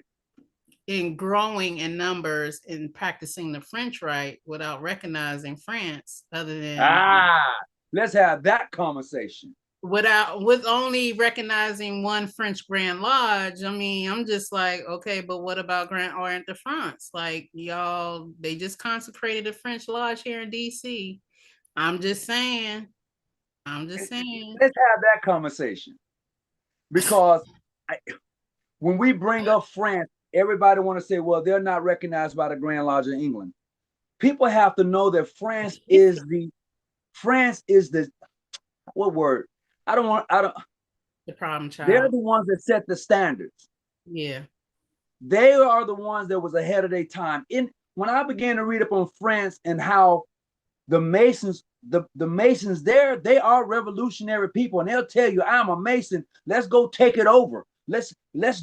in growing in numbers in practicing the French rite without recognizing France, other than Ah, let's have that conversation. with only recognizing one French Grand Lodge. I mean, I'm just like, okay, but what about Grand Orient de France? Like, y'all, they just consecrated a French lodge here in DC. I'm just saying. I'm just saying. Let's have that conversation because I, when we bring up France, everybody want to say, well, they're not recognized by the Grand Lodge of England. People have to know that France is the what word? I don't The problem they're child. the ones that set the standards. Yeah. They are the ones that was ahead of their time. In when I began to read up on France and how the Masons, the Masons there, they are revolutionary people, and they'll tell you, I'm a Mason. Let's go take it over. Let's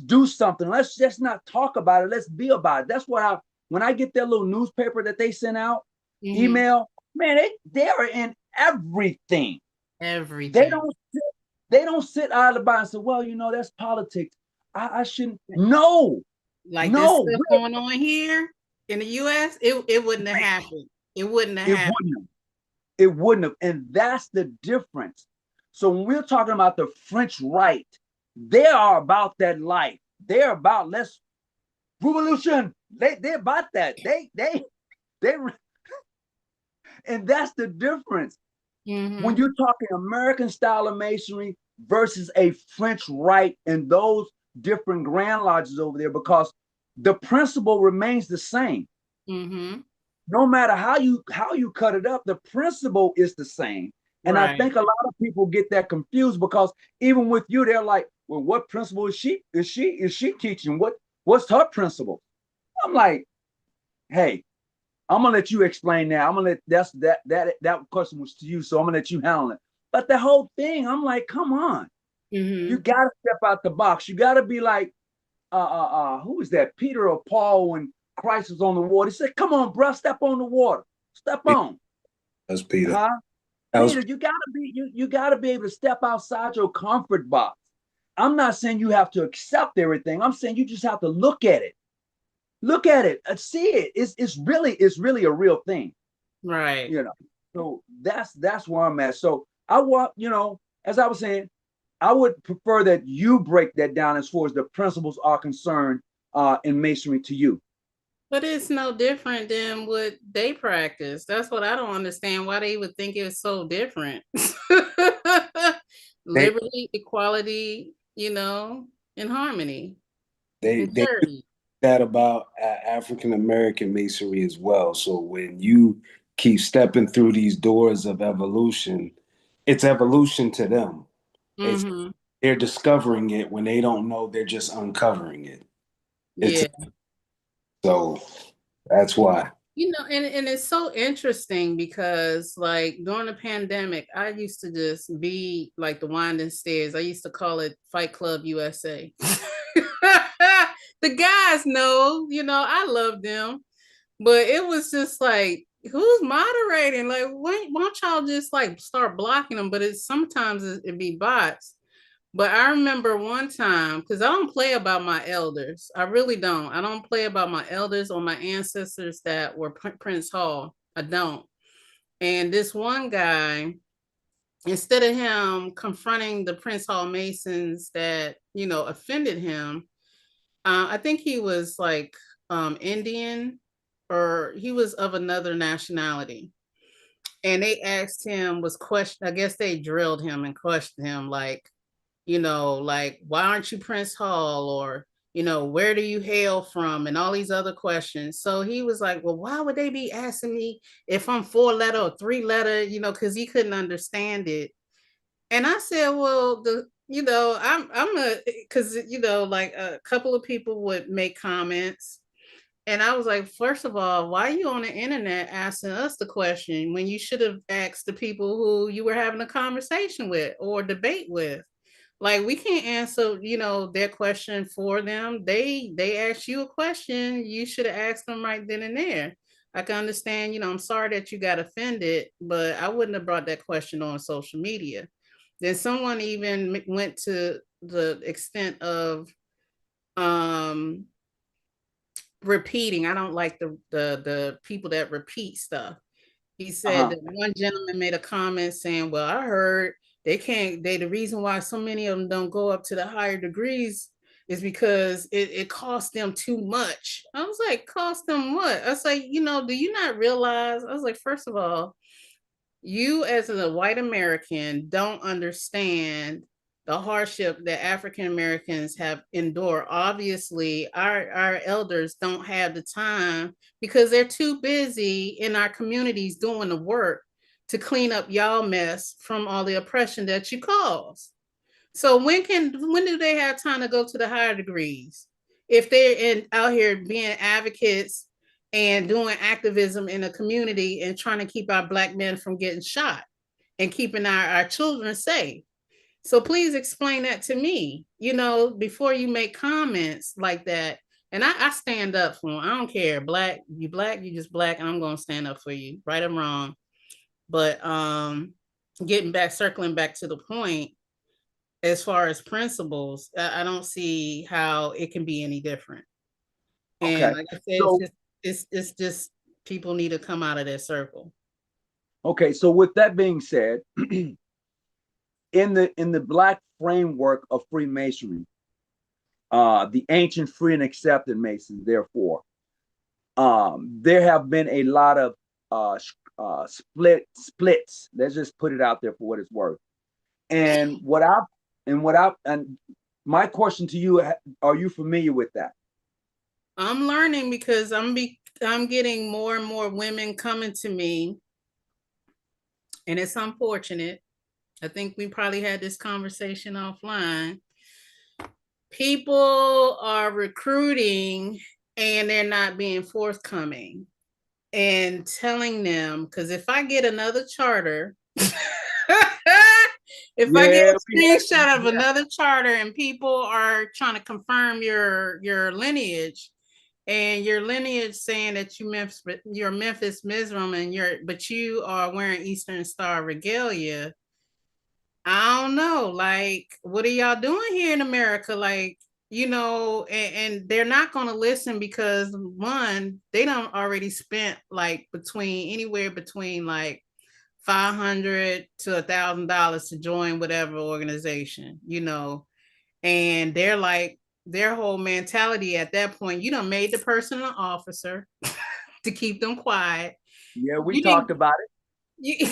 do something. Let's just not talk about it. Let's be about it. That's what I when I get their little newspaper that they send out, Mm-hmm. email, man, they are in everything. They Everything. don't they don't sit idle by and say, well, that's politics. I shouldn't. No, Like this no, stuff going on here in the US, it wouldn't have happened. It wouldn't have it happened. wouldn't have. It wouldn't have. And that's the difference. So when we're talking about the French right, they are about that life. They're about let's revolution. They're about that. They and that's the difference. When Mm-hmm. you're talking American style of masonry versus a French rite and those different grand lodges over there, because the principle remains the same. Mm-hmm. No matter how you cut it up, the principle is the same. And I Right. think a lot of people get that confused because even with you, they're like, well, what principle is she teaching? What's her principle? I'm like, hey, I'm gonna let you explain now. I'm gonna let that question was to you, so I'm gonna let you handle it. But the whole thing, I'm like, come on, you Mm-hmm. gotta step out the box. You gotta be like, who is that? Peter or Paul when Christ was on the water. He said, come on, bro, step on the water. Step on. That's Peter. Huh? That was Peter, you gotta be able to step outside your comfort box. I'm not saying you have to accept everything. I'm saying you just have to look at it. Look at it and see it. It's really a real thing. Right. You know. So that's where I'm at. So I want, as I was saying, I would prefer that you break that down as far as the principles are concerned in masonry to you. But it's no different than what they practice. That's what I don't understand. Why they would think it's so different. they Liberty, equality, and harmony and they do charity. that about African American masonry as well. So when you keep stepping through these doors of evolution, it's evolution to them. It's Mm-hmm. they're discovering it when they don't know they're just uncovering it. It's Yeah. so that's why. You know, and it's so interesting because like during the pandemic, I used to just be like the winding stairs. I used to call it Fight Club USA. The guys know, you know, I love them, but it was just like, who's moderating? Like, why don't y'all just like start blocking them? But it's sometimes it be bots. But I remember one time, because I don't play about my elders. I really don't. I don't play about my elders or my ancestors that were Prince Hall. I don't. And this one guy, instead of him confronting the Prince Hall Masons that, you know, offended him, I think he was like Indian or he was of another nationality. And they asked him, was question, I guess they drilled him and questioned him like, you know, like, why aren't you Prince Hall? Or, you know, where do you hail from? And all these other questions. So he was like, well, why would they be asking me if I'm 4-letter or 3-letter, you know, because he couldn't understand it. And I said, well, you know, because, you know, like a couple of people would make comments. And I was like, first of all, why are you on the internet asking us the question when you should have asked the people who you were having a conversation with or debate with? Like we can't answer, you know, their question for them. They asked you a question, you should have asked them right then and there. I can understand, you know, I'm sorry that you got offended, but I wouldn't have brought that question on social media. Then someone even went to the extent of um repeating. I don't like the people that repeat stuff. He said Uh-huh. that one gentleman made a comment saying, well, I heard the reason why so many of them don't go up to the higher degrees is because it costs them too much. I was like, cost them what? I was like, you know, do you not realize? I was like, first of all, you as a white American don't understand the hardship that African Americans have endured. Obviously, our elders don't have the time because they're too busy in our communities doing the work to clean up y'all mess from all the oppression that you cause. So when do they have time to go to the higher degrees? If they're out here being advocates and doing activism in a community and trying to keep our black men from getting shot and keeping our children safe. So please explain that to me, you know, before you make comments like that. And I stand up for them. I don't care. Black, you just black, and I'm gonna stand up for you, right or wrong. But circling back to the point, as far as principles, I don't see how it can be any different. And Okay. like I said, So it's just people need to come out of their circle. okay, so with that being said, in the black framework of Freemasonry, the ancient free and accepted Masons, therefore, there have been a lot of splits. Let's just put it out there for what it's worth. And and my question to you: are you familiar with that? I'm learning because I'm getting more and more women coming to me, and it's unfortunate. I think we probably had this conversation offline. People are recruiting and they're not being forthcoming and telling them, because if I get another charter, if I get Yeah, a screenshot of another charter and people are trying to confirm your lineage, and your lineage saying that you're Memphis Mizram and but you are wearing Eastern Star regalia, I don't know, like, what are y'all doing here in America? Like, you know, and they're not going to listen because one, they don't already spent like anywhere between like 500 to $1,000 to join whatever organization, you know, and they're like, their whole mentality at that point, you done made the person an officer to keep them quiet. yeah, we You didn't talked about it. you,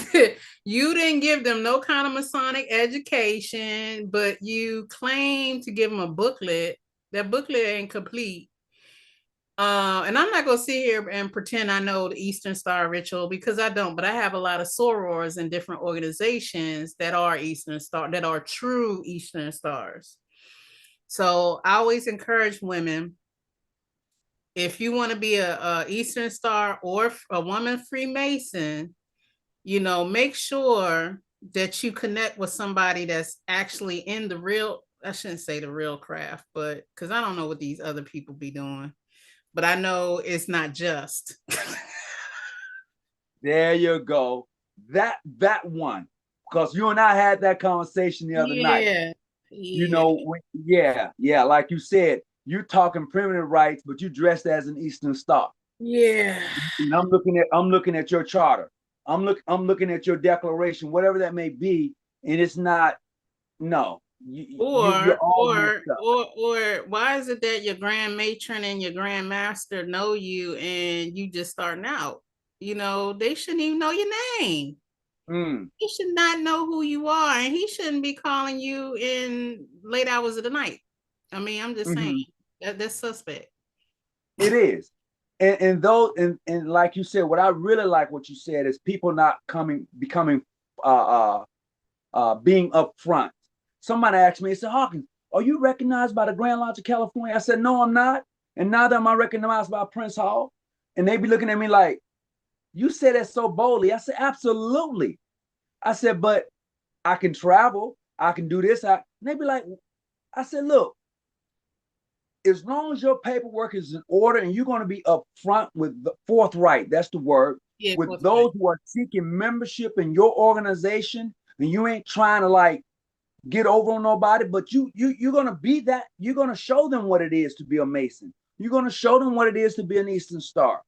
you didn't give them no kind of Masonic education, but you claim to give them a booklet. That booklet ain't complete. And I'm not gonna sit here and pretend I know the Eastern Star ritual because I don't, but I have a lot of sorors in different organizations that are Eastern Star, that are true Eastern Stars. So I always encourage women, if you want to be a Eastern Star or a woman Freemason, you know, make sure that you connect with somebody that's actually in the real, I shouldn't say the real craft, but because I don't know what these other people be doing, but I know it's not just. There you go. That one. Because you and I had that conversation the other night. Yeah. You Yeah. know, yeah, like you said, you're talking primitive rights, but you dressed as an Eastern Star. Yeah. And I'm looking at your charter. I'm looking at your declaration, whatever that may be, and it's not, no. You're all messed up. Or why is it that your grand matron and your grand master know you and you just starting out? You know, they shouldn't even know your name. Mm. He should not know who you are, and he shouldn't be calling you in late hours of the night. I mean, I'm just saying Mm-hmm. that's suspect. It is. And those and like you said, what I really like what you said is people not becoming being upfront. Somebody asked me, they said, Hawkins, are you recognized by the Grand Lodge of California? I said, no, I'm not. And neither am I recognized by Prince Hall. And they be looking at me like, you said that so boldly. I said, absolutely. I said, but I can travel. I can do this. And they be like, I said, look, as long as your paperwork is in order and you're going to be upfront with the forthright, that's the word, Yeah, with those who are seeking membership in your organization, and you ain't trying to like get over on nobody, but you're gonna be that. You're gonna show them what it is to be a Mason. You're gonna show them what it is to be an Eastern Star.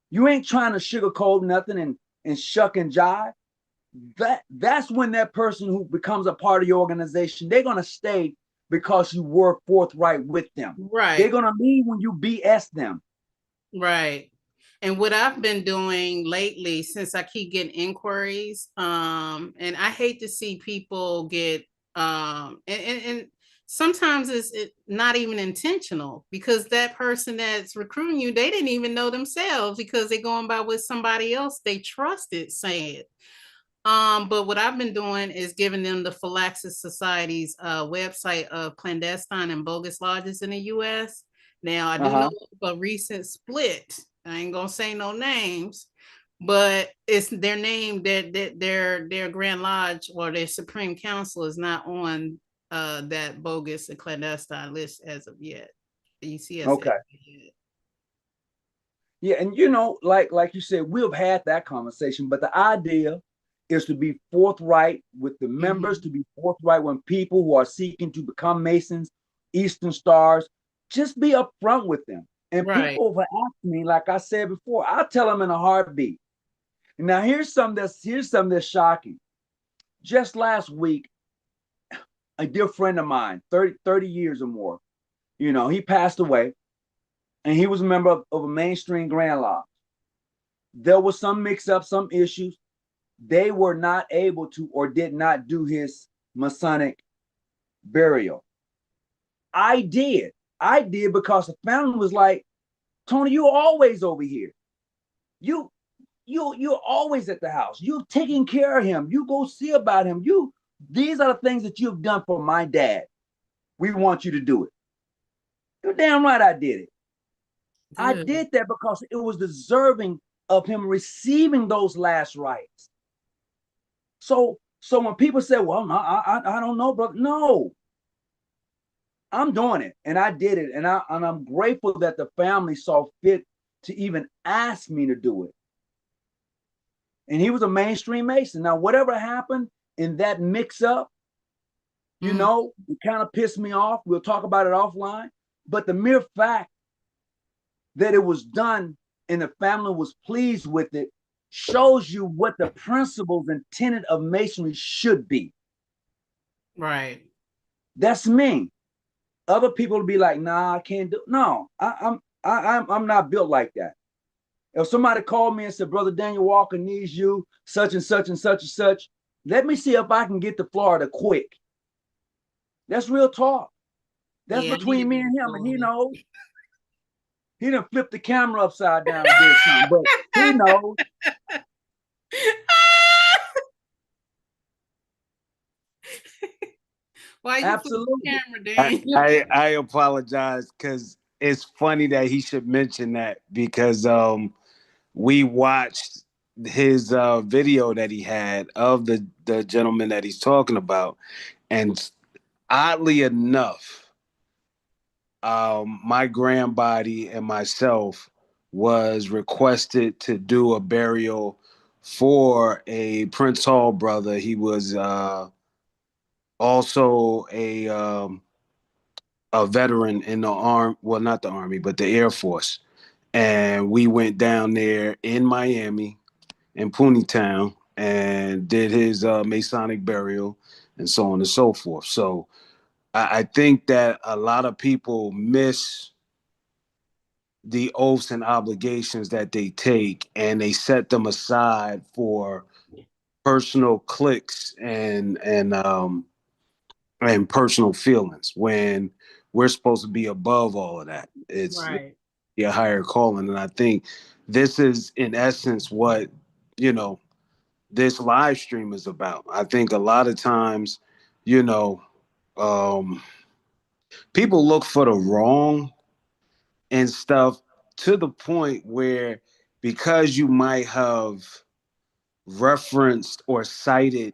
You ain't trying to sugarcoat nothing and shuck and jive. That's when that person who becomes a part of your organization, they're gonna stay because you work forthright with them. They're right, gonna leave when you BS them. right. And what I've been doing lately, since I keep getting inquiries, and I hate to see people get, and sometimes it's not even intentional because that person that's recruiting you, they didn't even know themselves because they're going by what somebody else they trusted said. But what I've been doing is giving them the Phylaxis Society's website of clandestine and bogus lodges in the U.S. Now, I do know of a recent split. I ain't gonna say no names, but it's their name that their Grand Lodge or their Supreme Council is not on that bogus and clandestine list as of yet. The ECS. Okay. Yeah, and you know, like you said, we've had that conversation, but the idea is to be forthright with the members, to be forthright when people who are seeking to become Masons, Eastern Stars, just be upfront with them. And Right. people have asked me, like I said before, I'll tell them in a heartbeat. Now here's something that's shocking. Just last week, a dear friend of mine, 30 years or more, you know, he passed away, and he was a member of a mainstream Grand Lodge. There was some mix up, some issues. They were not able to or did not do his Masonic burial. I did. I did because the family was like, Tony, you're always over here. You you're always at the house. You're taking care of him. You go see about him. These are the things that you've done for my dad. We want you to do it. You're damn right I did it. Good. I did that because it was deserving of him receiving those last rites. So when people say, "Well, no, I don't know, brother," no, I'm doing it, and I did it, and I'm grateful that the family saw fit to even ask me to do it. And he was a mainstream Mason. Now, whatever happened in that mix up, you know, it kind of pissed me off. We'll talk about it offline. But the mere fact that it was done and the family was pleased with it shows you what the principles and tenet of Masonry should be. Right. That's me. Other people will be like, "Nah, I can't do." No, I'm not built like that. If somebody called me and said, "Brother Daniel Walker needs you, such and such and such and such," let me see if I can get to Florida quick. That's real talk. That's between me and him, and he knows. He done flipped the camera upside down and did something, but he knows. Why you flip the Absolutely. camera, Daniel? I apologize because it's funny that he should mention that because we watched his video that he had of the gentleman that he's talking about, and oddly enough, my grandbody and myself was requested to do a burial for a Prince Hall brother. He was also a veteran in the arm, well, not the army, but the Air Force. And we went down there in Miami, in Town, and did his Masonic burial and so on and so forth. So I think that a lot of people miss the oaths and obligations that they take, and they set them aside for personal clicks and personal feelings when we're supposed to be above all of that. It's Right. a higher calling. And I think this is in essence what, you know, this live stream is about. I think a lot of times, you know, um, people look for the wrong and stuff to the point where because you might have referenced or cited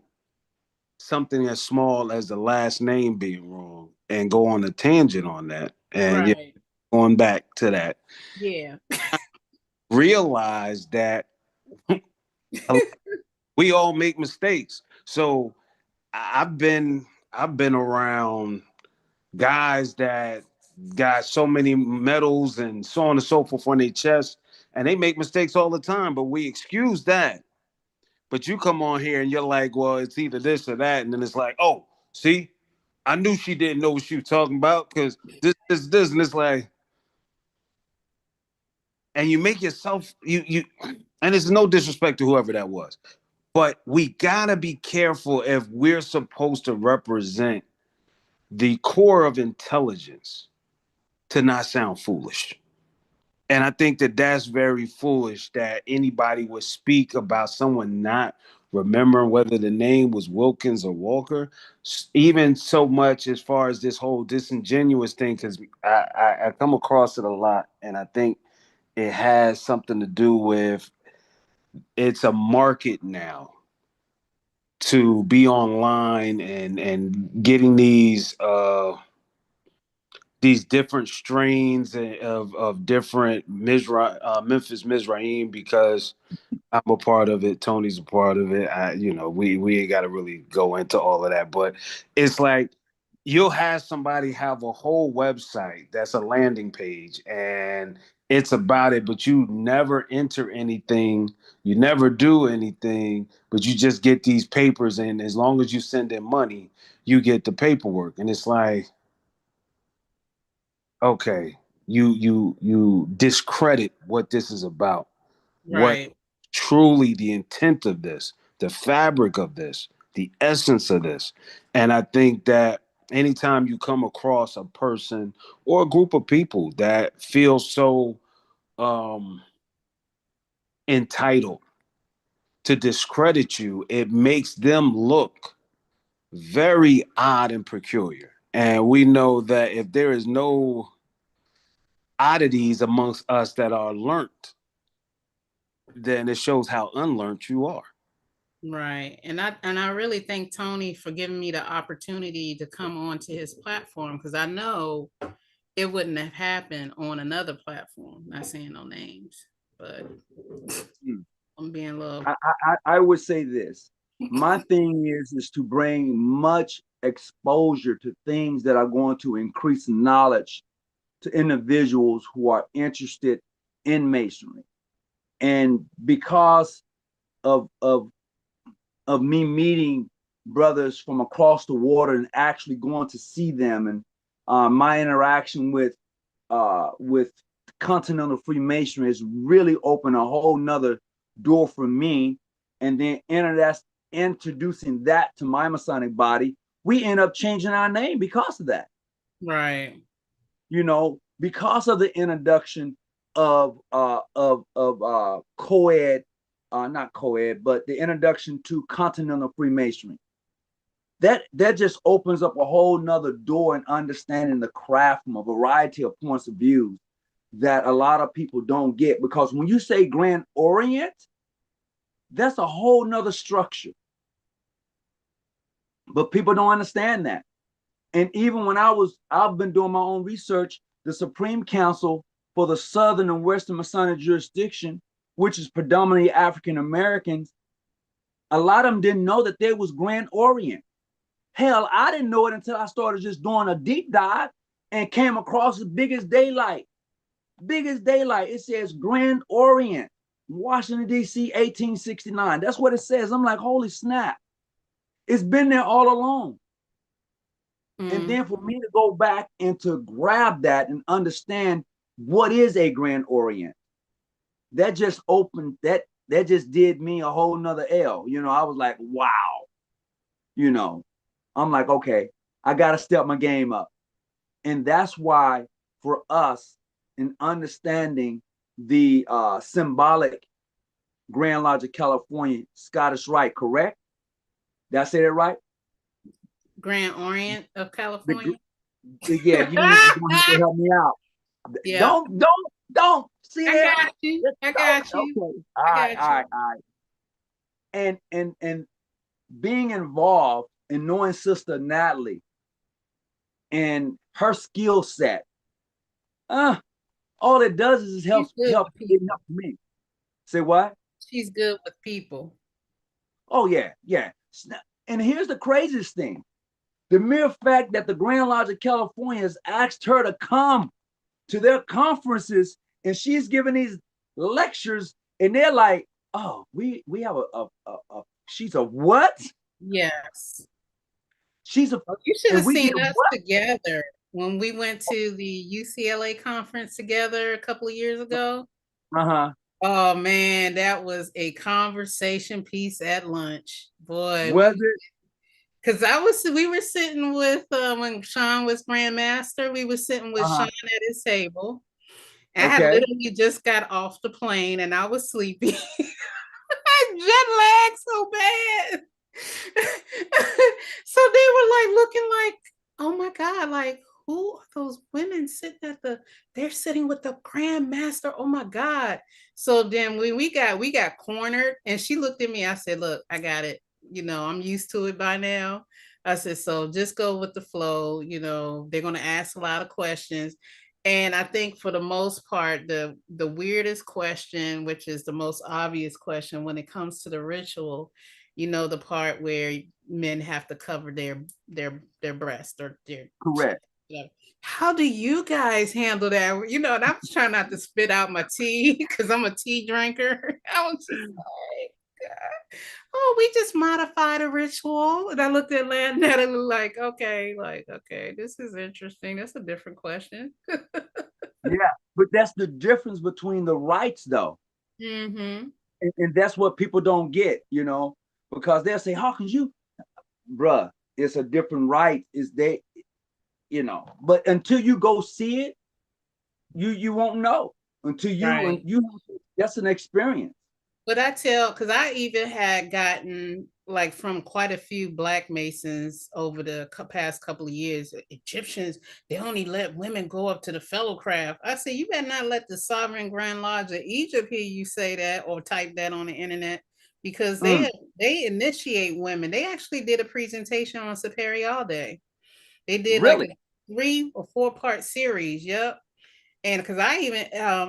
something as small as the last name being wrong and go on a tangent on that and Right. going back to that, Yeah. realize that we all make mistakes. So I've been I've been around guys that got so many medals and so on and so forth on their chest, and they make mistakes all the time, but we excuse that. But you come on here and you're like, well, it's either this or that, and then it's like, oh, see, I knew she didn't know what she was talking about because this, and it's like, and you make yourself you, and it's no disrespect to whoever that was, but we gotta be careful if we're supposed to represent the core of intelligence to not sound foolish. And I think that that's very foolish that anybody would speak about someone not remembering whether the name was Wilkins or Walker, even so much as far as this whole disingenuous thing, because I come across it a lot. And I think it has something to do with it's a market now to be online and getting these different strains of different Memphis Mizraim because I'm a part of it. Tony's a part of it. We ain't got to really go into all of that, but it's like you'll have somebody have a whole website that's a landing page and it's about it, but you never enter anything, you never do anything, but you just get these papers, and as long as you send in money, you get the paperwork, and it's like, okay, you discredit what this is about, what Right. truly the intent of this, the fabric of this, the essence of this. And I think that anytime you come across a person or a group of people that feel so um, entitled to discredit you, it makes them look very odd and peculiar. And we know that if there is no oddities amongst us that are learnt, then it shows how unlearned you are. Right. And I really thank Tony for giving me the opportunity to come onto his platform because I know it wouldn't have happened on another platform. Not saying no names, but I'm being a little I would say this. My thing is to bring much exposure to things that are going to increase knowledge to individuals who are interested in masonry. And because of of of me meeting brothers from across the water and actually going to see them, and my interaction with continental Freemasonry has really opened a whole nother door for me. And then introducing that to my Masonic body, we end up changing our name because of that. right. Because of the introduction of co-ed, not co-ed, but the introduction to continental Freemasonry. that just opens up a whole nother door in understanding the craft from a variety of points of views that a lot of people don't get. Because when you say Grand Orient, that's a whole nother structure. But people don't understand that. And even when I've been doing my own research, the Supreme Council for the Southern and Western Masonic jurisdiction, which is predominantly African Americans, a lot of them didn't know that there was Grand Orient. Hell, I didn't know it until I started just doing a deep dive and came across the biggest daylight. Biggest daylight. It says Grand Orient, Washington, D.C., 1869. That's what it says. I'm like, holy snap. It's been there all along. And then for me to go back and to grab that and understand what is a Grand Orient, that just opened, that just did me a whole nother L. You know, I was like, wow. You know, I'm like, okay, I got to step my game up. And that's why for us in understanding the symbolic Grand Lodge of California, Scottish Rite, correct? Did I say that right? Grand Orient of California. Yeah, you're gonna have to help me out. Yeah. Don't see I that. got you. I got you. Okay. All right. And being involved and knowing Sister Natalie and her skill set, all it does is help me. Say what? She's good with people. Oh yeah. And here's the craziest thing. The mere fact that the Grand Lodge of California has asked her to come to their conferences and she's giving these lectures and they're like, oh, we have a she's a what? Yes. She's a you should have seen us together when we went to the UCLA conference together a couple of years ago. Oh man, that was a conversation piece at lunch. Boy, was it? Because we were sitting with when Sean was Grandmaster, we were sitting with Sean at his table. I had literally just got off the plane and I was sleepy. I jet lag so bad. So they were like looking like, oh my God, like who are those women sitting they're sitting with the Grandmaster. Oh my God. So then when we got cornered and she looked at me, I said, look, I got it. You know, I'm used to it by now. I said, so just go with the flow. You know, they're going to ask a lot of questions. And I think for the most part, the weirdest question, which is the most obvious question when it comes to the ritual, you know, the part where men have to cover their breast or their correct. How do you guys handle that? You know, and I was trying not to spit out my tea because I'm a tea drinker. I was just like, God. Oh, we just modified a ritual. And I looked at Natalie like, okay, this is interesting. That's a different question. Yeah, but that's the difference between the rites, though. And that's what people don't get, you know, because they'll say, how can you, bruh, it's a different rite. Is they, you know, but until you go see it, you won't know until you that's an experience. But I tell, because I even had gotten like from quite a few Black Masons over the past couple of years, Egyptians, they only let women go up to the fellow craft. I said, you better not let the Sovereign Grand Lodge of Egypt hear you say that or type that on the internet, because they initiate women. They actually did a presentation on Superior Day. They did like a 3 or 4 part series. Yep. And because I even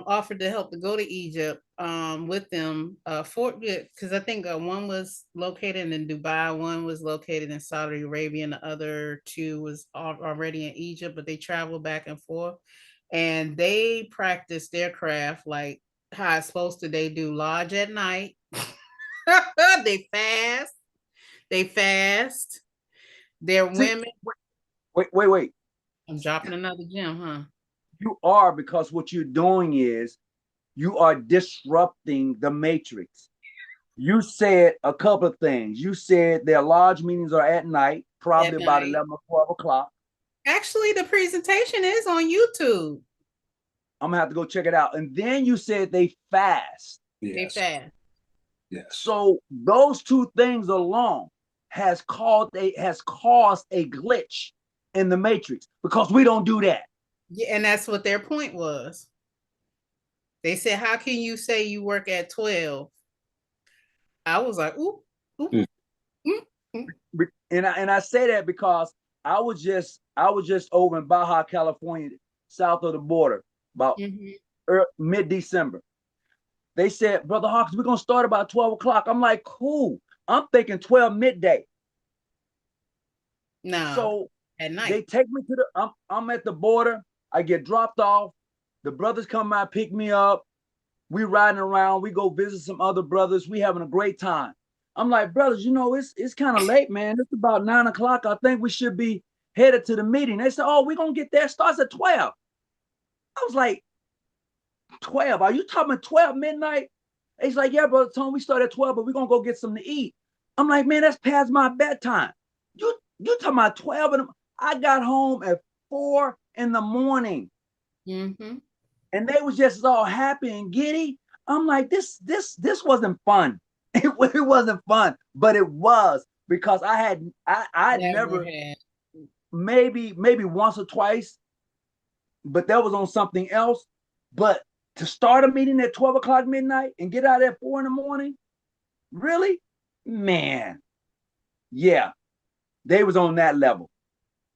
offered to help to go to Egypt with them because I think one was located in Dubai, one was located in Saudi Arabia, and the other 2 was already in Egypt, but they traveled back and forth. And they practice their craft like how it's supposed to. They do lodge at night. They fast. They're women. Wait. I'm dropping another gem, huh? You are, because what you're doing is you are disrupting the matrix. You said a couple of things. You said their lodge meetings are at night, probably about 11 or 12 o'clock. Actually, the presentation is on YouTube. I'm gonna have to go check it out. And then you said they fast. Yes. They fast. Yes. So those 2 things alone has caused a glitch in the matrix because we don't do that. Yeah, and that's what their point was. They said, "How can you say you work at 12?" I was like, "Ooh, ooh, Mm. And I say that because I was just over in Baja, California, south of the border, about mid-December. They said, Brother Hawkins, we're gonna start about 12 o'clock. I'm like, cool. I'm thinking 12 midday. No, So at night." they take me to I'm at the border. I get dropped off. The brothers come out, pick me up. We riding around. We go visit some other brothers. We having a great time. I'm like, brothers, it's kind of late, man. It's about 9 o'clock. I think we should be headed to the meeting. They said, oh, we're gonna get there. It starts at 12. I was like, 12? Are you talking 12 midnight? He's like, yeah, brother Tony, we start at 12, but we're gonna go get something to eat. I'm like, man, that's past my bedtime. You talking about 12? And I got home at 4 in the morning. Mm-hmm. And they was just all happy and giddy. I'm like, this wasn't fun. It wasn't fun, but it was because I never had. maybe once or twice, but that was on something else. But to start a meeting at 12 o'clock midnight and get out at 4 in the morning, really? Man, yeah, they was on that level.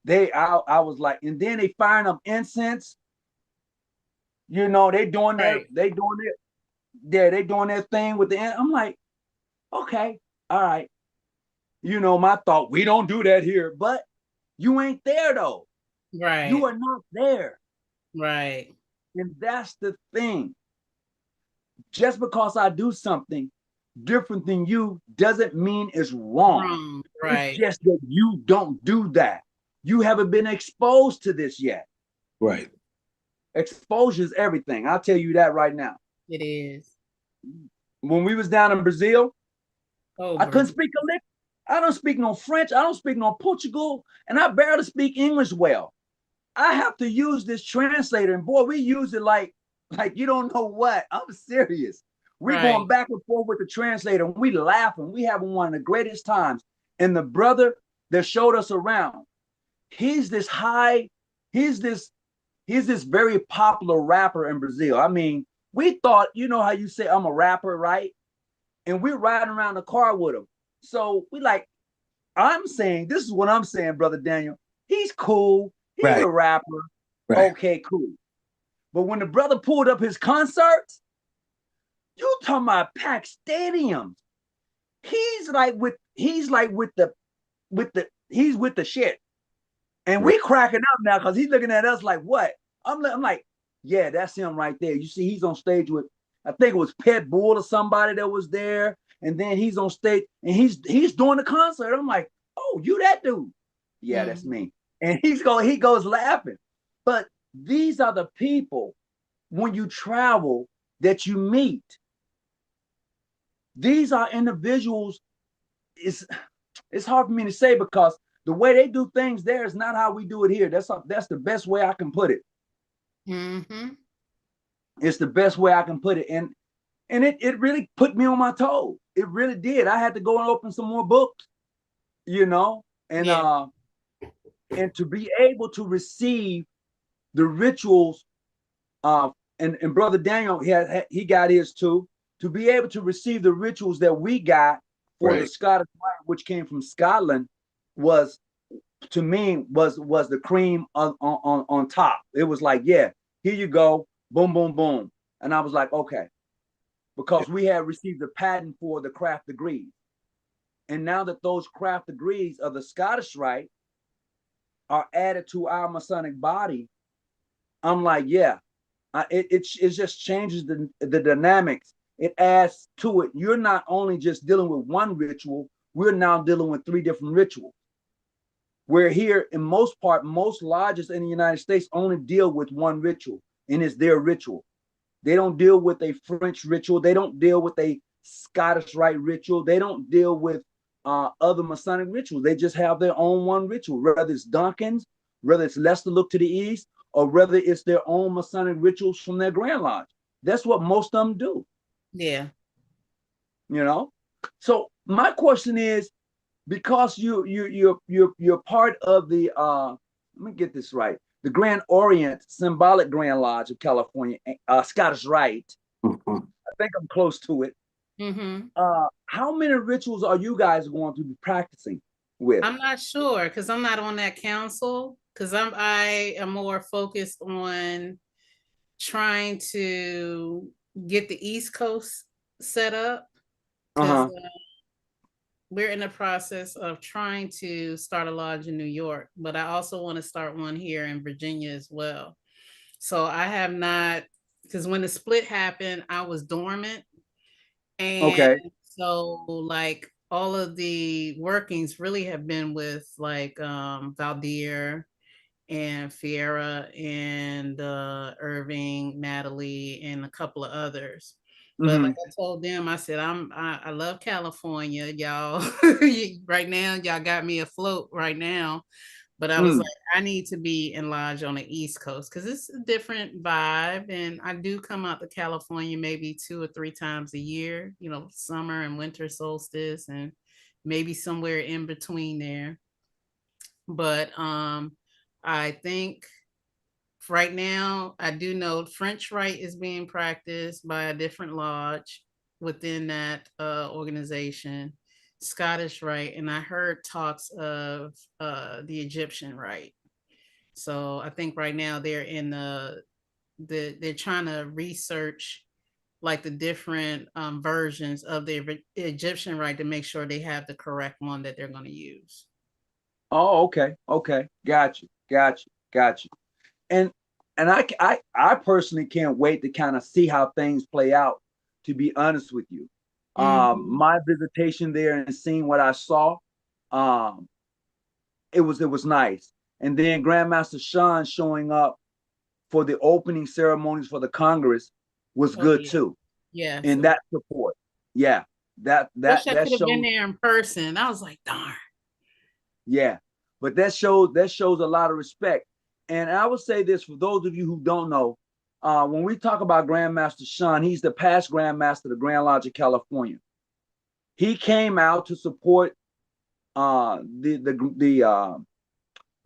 I was like, and then they firing up incense. They doing Right. they doing their thing with the. I'm like, okay, all right. My thought, we don't do that here, but you ain't there though. Right. You are not there. Right. And that's the thing. Just because I do something different than you doesn't mean it's wrong. Right. It's just that you don't do that. You haven't been exposed to this yet. Right. Exposure is everything. I'll tell you that right now. It is. When we was down in Brazil, I couldn't Brazil. speak a lick. I don't speak no French. I don't speak no Portugal, and I barely speak English well. I have to use this translator, and boy, we use it like you don't know what. I'm serious. We're going back and forth with the translator, and we laughing. We having one of the greatest times. And the brother that showed us around, he's this very popular rapper in Brazil. I mean, we thought, how you say I'm a rapper, right? And we're riding around the car with him. So I'm saying, this is what I'm saying, Brother Daniel. He's cool. He's a rapper. Right. Okay, cool. But when the brother pulled up his concerts, you talking about packed stadiums. He's with the shit. And we cracking up now because he's looking at us like, what? I'm like, yeah, that's him right there. You see, he's on stage with, I think it was Pitbull or somebody that was there. And then he's on stage and he's doing the concert. I'm like, oh, you that dude? Yeah, that's me. And he goes laughing. But these are the people when you travel that you meet. These are individuals. It's hard for me to say because the way they do things there is not how we do it here. That's the best way I can put it. Mm-hmm. It's the best way I can put it. And it really put me on my toes. It really did. I had to go and open some more books, and to be able to receive the rituals, and Brother Daniel, he got his too, to be able to receive the rituals that we got for the Scottish Rite, which came from Scotland, was to me was the cream on top. It was like, yeah, here you go, boom, boom, boom. And I was like, okay, because we had received a patent for the craft degrees. And now that those craft degrees of the Scottish Rite are added to our Masonic body, I'm like, yeah, it just changes the dynamics. It adds to it. You're not only just dealing with one ritual, we're now dealing with 3 different rituals. Where here, in most lodges in the United States only deal with one ritual, and it's their ritual. They don't deal with a French ritual. They don't deal with a Scottish Rite ritual. They don't deal with other Masonic rituals. They just have their own one ritual, whether it's Duncan's, whether it's Leicester Look to the East, or whether it's their own Masonic rituals from their Grand Lodge. That's what most of them do. Yeah. So my question is, because you're part of the let me get this right, the Grand Orient Symbolic Grand Lodge of California, Scottish Rite. Mhm. I think I'm close to it. Mm-hmm. How many rituals are you guys going to be practicing with? I'm not sure because I'm not on that council because I am more focused on trying to get the East Coast set up because Uh-huh. we're in the process of trying to start a lodge in New York, but I also want to start one here in Virginia as well. So I have not, because when the split happened, I was dormant. And Okay. so, like, all of the workings really have been with like Valdir and Fiera and Irving, Natalie, and a couple of others. But like Mm-hmm. I told them, I said I love California, y'all. Right now, y'all got me afloat right now. But I was like, Mm. I need to be in lodge on the East Coast because it's a different vibe. And I do come out to California maybe 2 or 3 times a year, summer and winter solstice and maybe somewhere in between there. But I think right now I do know French Rite is being practiced by a different lodge within that organization, Scottish Rite, and I heard talks of the Egyptian Rite. So I think right now they're in they're trying to research like the different versions of the Egyptian Rite to make sure they have the correct one that they're going to use. Oh, okay. Okay. Got you. Got you. Got you. And I personally can't wait to kind of see how things play out, to be honest with you. Mm-hmm. My visitation there and seeing what I saw, um, it was nice. And then Grandmaster Sean showing up for the opening ceremonies for the Congress was Oh good yeah, too. yes. In that support. Yeah. That that Wish I that could have been shows, there in person. I was like, darn. yeah. But that shows a lot of respect. And I would say this for those of you who don't know, when we talk about Grandmaster Sean, he's the past Grandmaster of the Grand Lodge of California. He came out to support the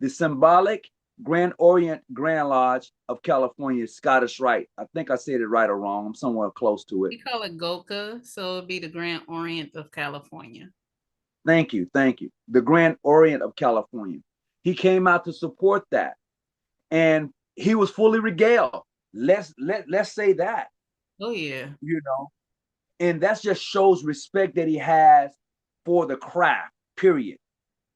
symbolic Grand Orient Grand Lodge of California, Scottish Rite. I think I said it right or wrong. I'm somewhere close to it. We call it Goka, so it'd be the Grand Orient of California. Thank you, thank you. The Grand Orient of California. He came out to support that, and he was fully regaled. Let's say that, Oh yeah, you know, and that just shows respect that he has for the craft. Period.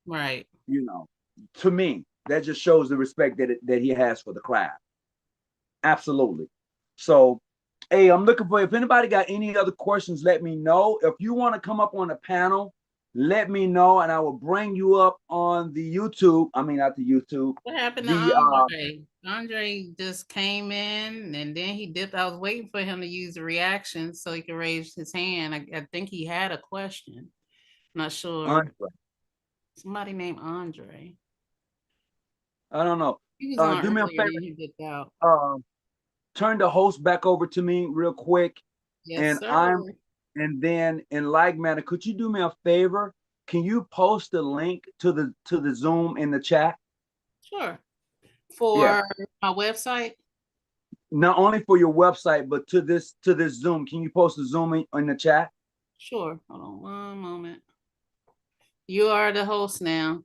right. You know, to me, that just shows the respect that he has for the craft. Absolutely. So, hey, I'm looking for, if anybody got any other questions, let me know. If you want to come up on the panel, let me know, and I will bring you up on the YouTube. I mean, not the YouTube. What happened to The Andre? Andre just came in and then he dipped. I was waiting for him to use the reaction so he could raise his hand. I think he had a question. Not sure. Andre. Somebody named Andre. I don't know. He was on Do me a earlier, favor. then he dipped out. Turn the host back over to me real quick, Yes, and sir. and then in like manner, could you do me a favor? Can you post the link to the Zoom in the chat? Sure. Yeah. For my website. Not only for your website, but to this Zoom. Can you post the Zoom in the chat? Sure. Hold on one moment. You are the host now.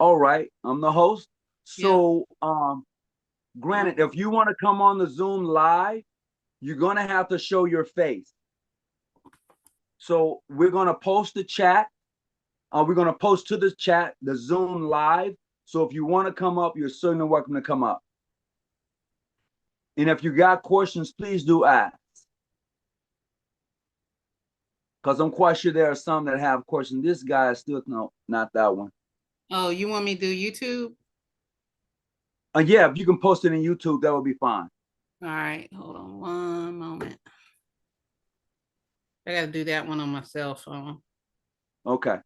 All right, I'm the host. Yep. So, granted, if you want to come on the Zoom live, you're gonna have to show your face. So we're gonna post the chat. We're gonna post to the chat the Zoom live. So if you want to come up, you're certainly welcome to come up. And if you got questions, please do ask. Because I'm quite sure there are some that have questions. This guy is still, no, not that one. Oh, you want me to do YouTube? Yeah, if you can post it in YouTube, that would be fine. All right, hold on one moment. I got to do that one on my cell phone. Okay.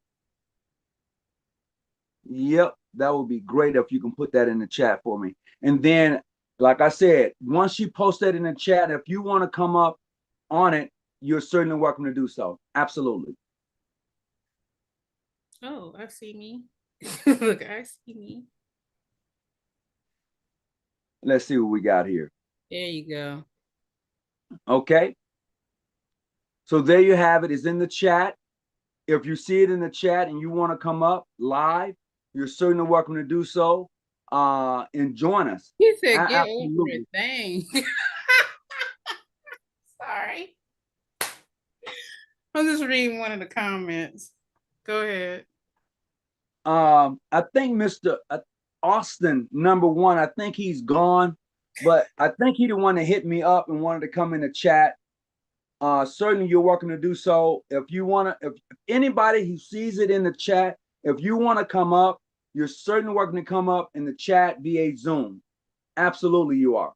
Yep, that would be great if you can put that in the chat for me. And then, like I said, once you post that in the chat, if you want to come up on it, you're certainly welcome to do so. Absolutely. Oh, I see me. Look, I see me. Let's see what we got here. There you go. Okay. So there you have it. It's in the chat. If you see it in the chat and you want to come up live, you're certainly welcome to do so. And join us. He said, "Get over it, Absolutely. dang." Sorry. I'm just reading one of the comments. Go ahead. I think Mr. Austin, number one, I think he's gone, but I think he the one that hit me up and wanted to come in the chat. Certainly you're welcome to do so. If you want to, if anybody who sees it in the chat, if you want to come up, you're certainly welcome to come up in the chat via Zoom. Absolutely you are.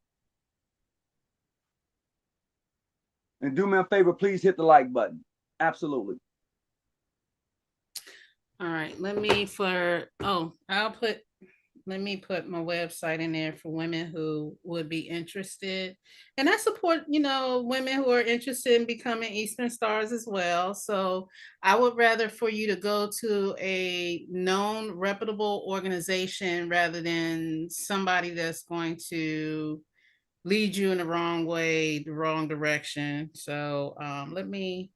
And do me a favor, please hit the like button. Absolutely. All right, let me put my website in there for women who would be interested. And I support, women who are interested in becoming Eastern Stars as well. So I would rather for you to go to a known, reputable organization rather than somebody that's going to lead you in the wrong way, the wrong direction. So let me.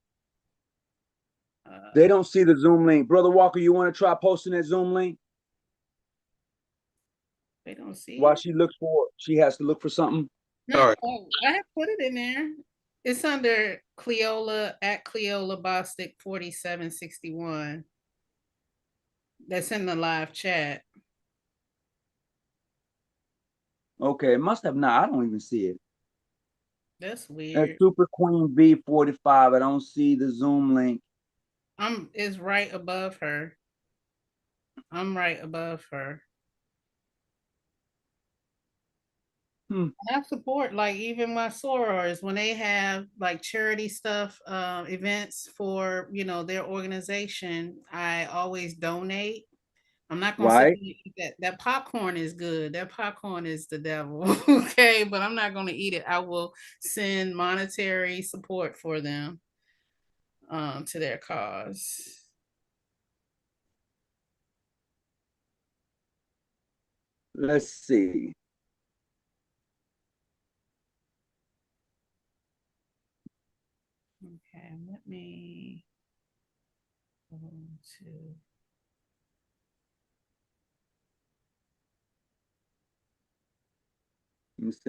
They don't see the Zoom link. Brother Walker, you want to try posting that Zoom link? They don't see While it. she has to look for something. No, I have put it in there. It's under Cleola at Cleola Bostic 4761. That's in the live chat. Okay, it must have not. I don't even see it. That's weird. That's Super Queen V45. I don't see the Zoom link. It's right above her. I'm right above her. I support like even my sorors when they have like charity stuff, events for their organization. I always donate. I'm not gonna sit Right. there and eat that. That popcorn is good. That popcorn is the devil. Okay, but I'm not gonna eat it. I will send monetary support for them to their cause. Let's see. Okay, let me go to. If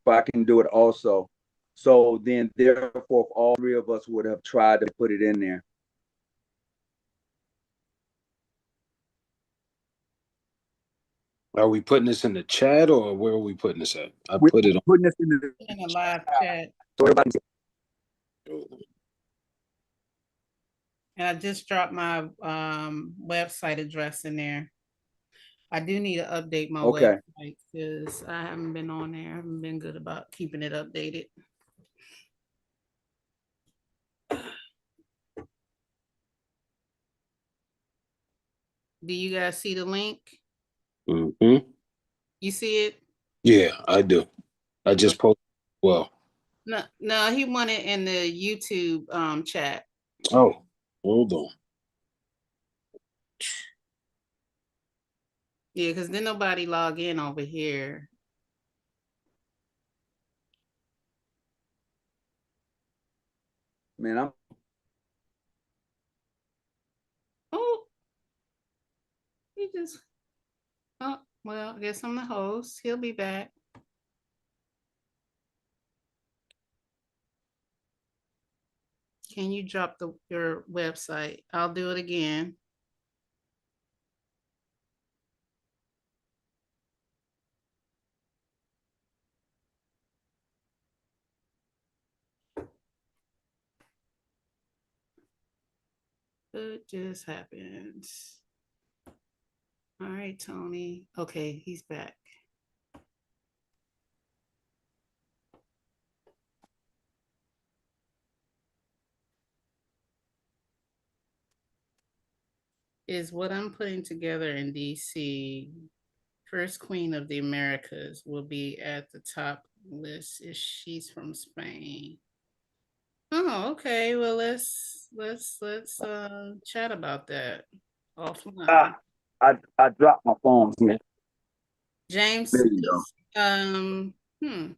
I can do it also. So then therefore all three of us would have tried to put it in there. Are we putting this in the chat or where are we putting this at? We're put it on. putting this In a live chat. So everybody can see. And I just dropped my website address in there. I do need to update my website because I haven't been on there. I haven't been good about keeping it updated. Do you guys see the link? Mm-hmm. You see it? Yeah, I do. I just posted. Well. No, he wanted in the YouTube chat. Oh, hold on. Yeah, because then nobody log in over here. Man, He just. Oh, well, I guess I'm the host. He'll be back. Can you drop your website? I'll do it again. It just happens. All right, Tony. Okay, he's back. Is what I'm putting together in DC. First Queen of the Americas will be at the top list. She's from Spain. Oh, okay. Well, let's chat about that offline. Ah, I dropped my phone here. James, There you go. um, hmm.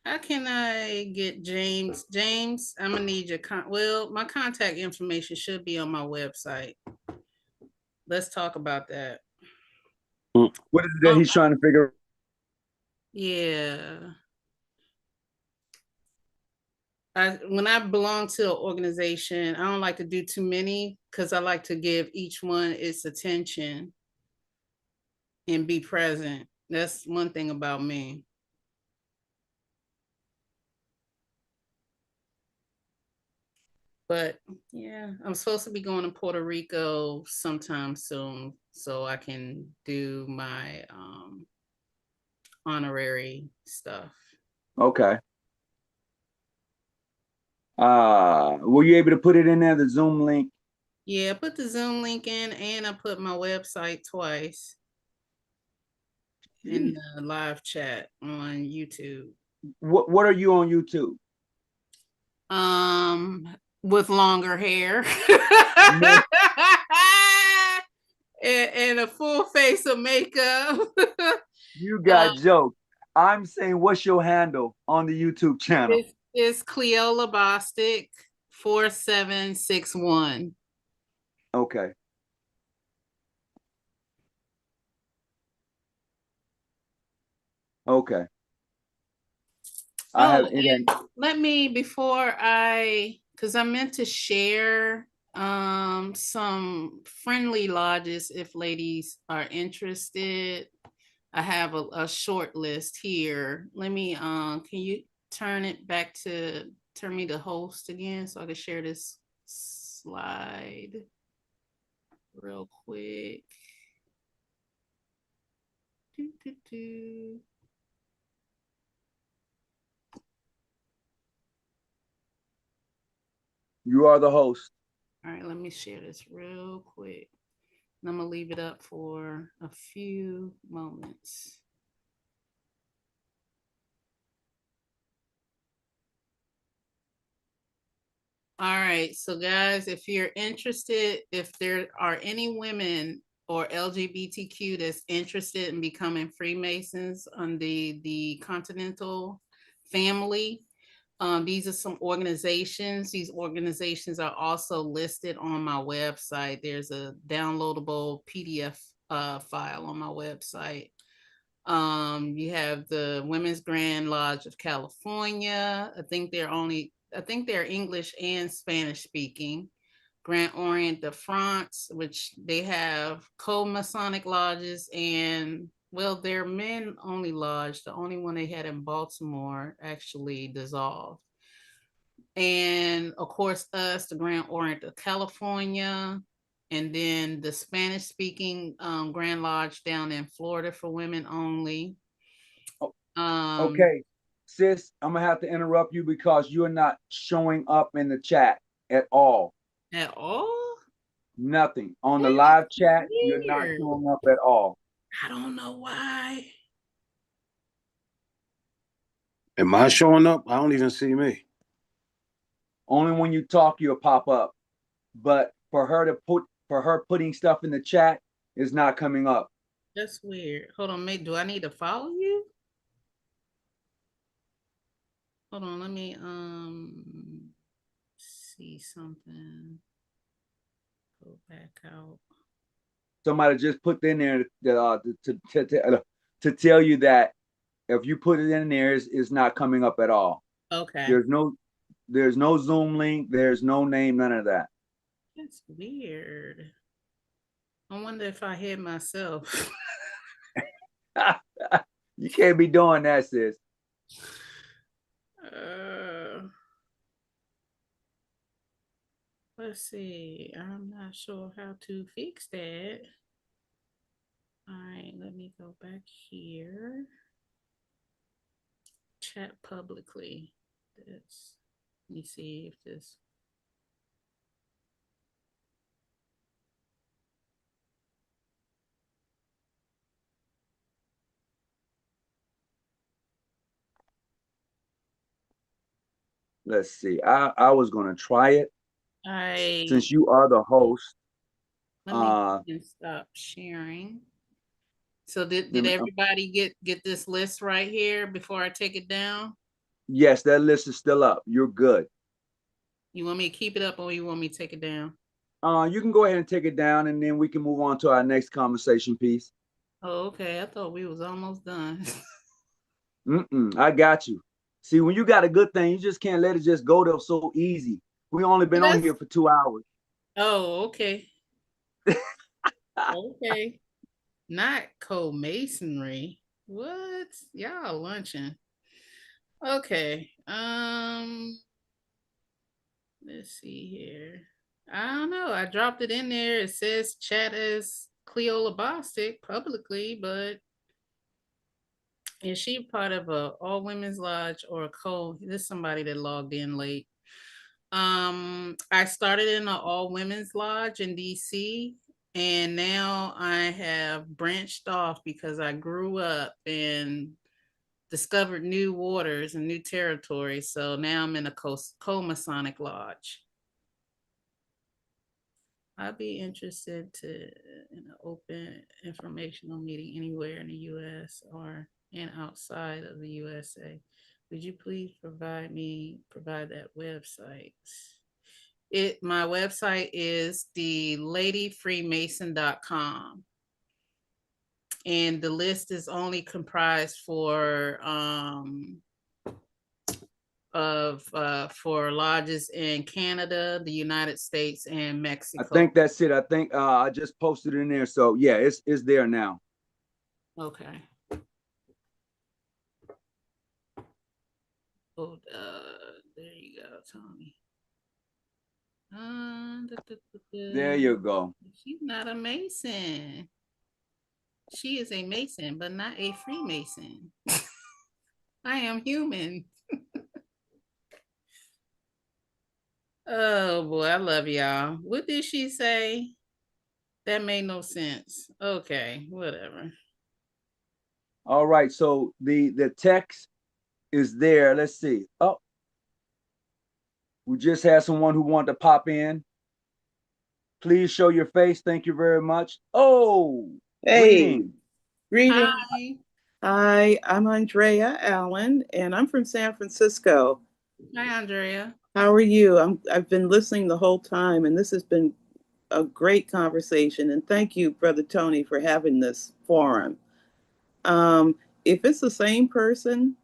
How can I get James? James, I'm gonna need your well, my contact information should be on my website. Let's talk about that. What is it that Oh, he's trying to figure? yeah. When I belong to an organization, I don't like to do too many because I like to give each one its attention and be present. That's one thing about me. But yeah, I'm supposed to be going to Puerto Rico sometime soon so I can do my honorary stuff. Okay. Were you able to put it in there, the Zoom link? Yeah, I put the Zoom link in and I put my website twice in Jeez. the live chat on YouTube. What are you on YouTube? Um, with longer hair. No, And a full face of makeup. you uh, got jokes. I'm saying, what's your handle on the YouTube channel? it's Cleo Bostic 4761. Okay. Okay. I have Oh, it. and let me before because I meant to share some friendly lodges if ladies are interested. I have a short list here. Let me can you turn me to host again so I can share this slide real quick. Doo, doo, doo. You are the host. All right, let me share this real quick. And I'm gonna leave it up for a few moments. All right, so guys, if you're interested, if there are any women or LGBTQ that's interested in becoming Freemasons on the Continental family, these are some organizations. These organizations are also listed on my website. There's a downloadable PDF file on my website. You have the Women's Grand Lodge of California. I think they're English and Spanish speaking. Grand Orient of France, which they have co-Masonic lodges and well, they're men only lodge. The only one they had in Baltimore actually dissolved. And of course, us, the Grand Orient of California, and then the Spanish speaking Grand Lodge down in Florida for women only. Um, Okay, sis, I'm gonna have to interrupt you because you're not showing up in the chat at all. at all? Nothing. On the That's live chat, you're not weird. showing up at all. I don't know why. Am I showing up? I don't even see me. Only when you talk, you'll pop up. But for her putting stuff in the chat is not coming up. That's weird. Hold on, mate. Do I need to follow you? Hold on, let me see something. Go back out. Somebody just put in there to tell you that if you put it in there, it's not coming up at all. Okay. There's no there's no Zoom link. There's no name. None of that. That's weird. I wonder if I hit myself. You can't be doing that, sis. uh, let's see. I'm not sure how to fix that. All right, let me go back here. Chat publicly. This. Let me see if this. Let's see. I was gonna try it I since you are the host. let me Uh, stop sharing. So did let me, everybody get this list right here before I take it down? yes, that list is still up. You're good. You want me to keep it up or you want me to take it down? You can go ahead and take it down, and then we can move on to our next conversation piece. Oh, okay. I thought we was almost done. I got you. See, when you got a good thing, you just can't let it just go there so easy. We only been on That's here for 2 hours. oh, okay. Okay. Not co-masonry. What? Y'all lunching. Okay. Let's see here. I don't know. I dropped it in there. It says chat as Cleo Labostic publicly, but is she part of a all women's lodge or a co? This is somebody that logged in late. I started in an all women's lodge in DC, and now I have branched off because I grew up and discovered new waters and new territory. So now I'm in a co-Masonic lodge. I'd be interested to in an open informational meeting anywhere in the U.S. or and outside of the USA. Would you please provide that website? My website is the ladyfreemason.com, and the list is only comprised for lodges in Canada, the United States, and I Mexico. think that's it. I think I just posted it in there. So yeah, it's there now. Okay. Oh, there you go, Tony. There you go. She's not a Mason. She is a Mason, but not a Freemason. I am human. Oh boy, I love y'all. What did she say? That made no sense. Okay, whatever. All right. So the text is there. Let's see. Oh, we just had someone who wanted to pop in. Please show your face. Thank you very much. Oh, Hey, greetings. greetings. Hi. Hi, I'm Andrea Allen, and I'm from San Francisco. Hi, Andrea. How are you? I've been listening the whole time, and this has been a great conversation. And thank you, Brother Tony, for having this forum. Um, if it's the same person,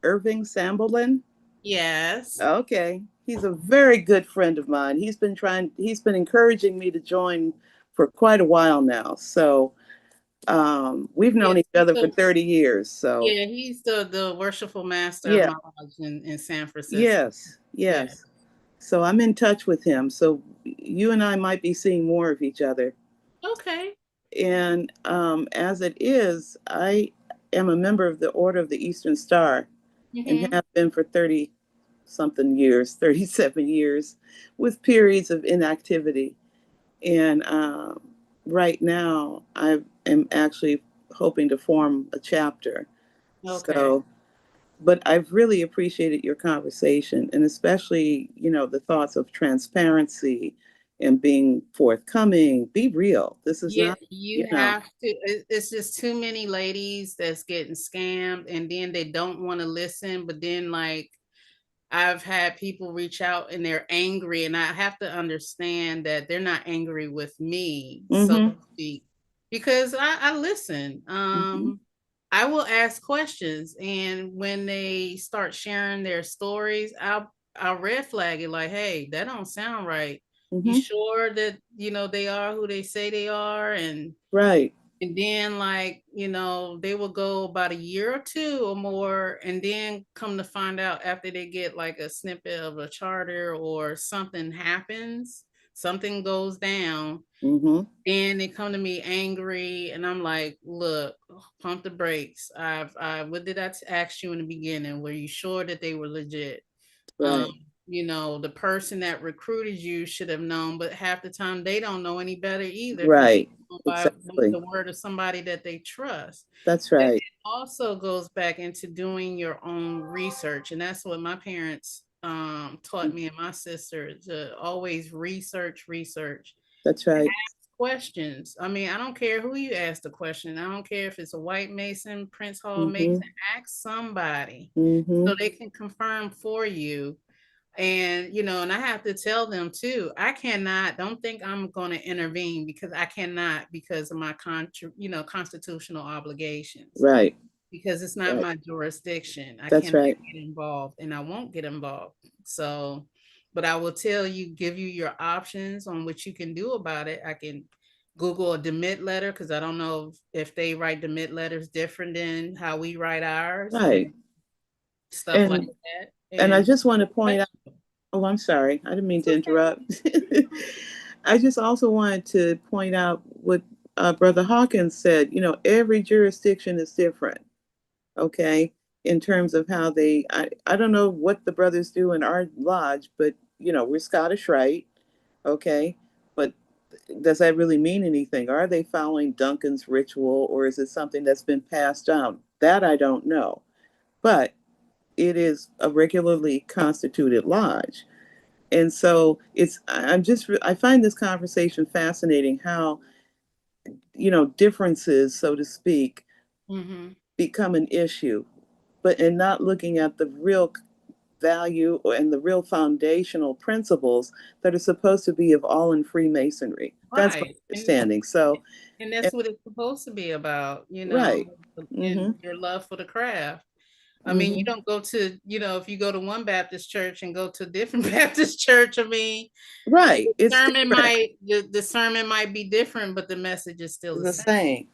Irving Samberlin, Yes. okay, he's a very good friend of mine. He's been encouraging me to join for quite a while now. So we've Yeah, known each other for 30 years. So yeah, he's the worshipful master of yeah, my lodge in San Francisco. yes, Yeah. yes. So I'm in touch with him. So you and I might be seeing more of each other. Okay. And as it is, I am a member of the Order of the Eastern Star and Mm-hmm. have been for 30 something years, 37 years, with periods of inactivity. And right now, I am actually hoping to form a chapter. Okay. So, but I've really appreciated your conversation, and especially, the thoughts of transparency and being forthcoming. Be real. This is Yeah, not, you have to. It's just too many ladies that's getting scammed, and then they don't want to listen. But then, like, I've had people reach out and they're angry, and I have to understand that they're not angry with me, so mm-hmm, to speak, because I listen. mm-hmm, I will ask questions, and when they start sharing their stories, I'll red flag it like, hey, that don't sound right. You mm-hmm, sure that they are who they say they are? right, And then, like, they will go about a year or two or more, and then come to find out after they get like a snippet of a charter or something happens, something goes down, mm-hmm, and they come to me angry, and I'm like, look, pump the brakes. What did I ask you in the beginning? Were you sure that they were legit? Um, right, the person that recruited you should have known, but half the time they don't know any better either because right, by exactly. the word of somebody that they trust. That's But right. it also goes back into doing your own research, and that's what my parents taught me and my sister to always research. That's right. Questions. I mean, I don't care who you ask the question. I don't care if it's a white Mason, Prince Hall Mm-hmm. Mason. Ask somebody Mm-hmm. so they can confirm for you. And and I have to tell them too. I cannot. Don't think I'm going to intervene because I cannot because of my constitutional obligations. Right. Because it's not Right. my jurisdiction. I That's cannot right. get involved, and I won't get involved. So, but I will give you your options on what you can do about it. I can Google a demit letter because I don't know if they write demit letters different than how we write ours and Right. stuff like And that. and I And just want to point out, oh, I'm sorry. I didn't mean to interrupt. I just also wanted to point out what Brother Hawkins said. Every jurisdiction is different, okay, in terms of how I don't know what the brothers do in our lodge, but, we're Scottish Rite, okay? But does that really mean anything? Are they following Duncan's ritual, or is it something that's been passed down? That I don't know. But it is a regularly constituted lodge. And so I find this conversation fascinating how, differences, so to speak, mm-hmm. become an issue, but in not looking at the real value and the real foundational principles that are supposed to be of all in Freemasonry. That's my Right. understanding. So, And that's what it's supposed to be about, right. and Mm-hmm. your love for the craft. I mean, you Mm-hmm. don't go to, if you go to one Baptist church and go to a different Baptist church, I mean, Right. It's different. the sermon might be different, but the message is still It's the the same. same.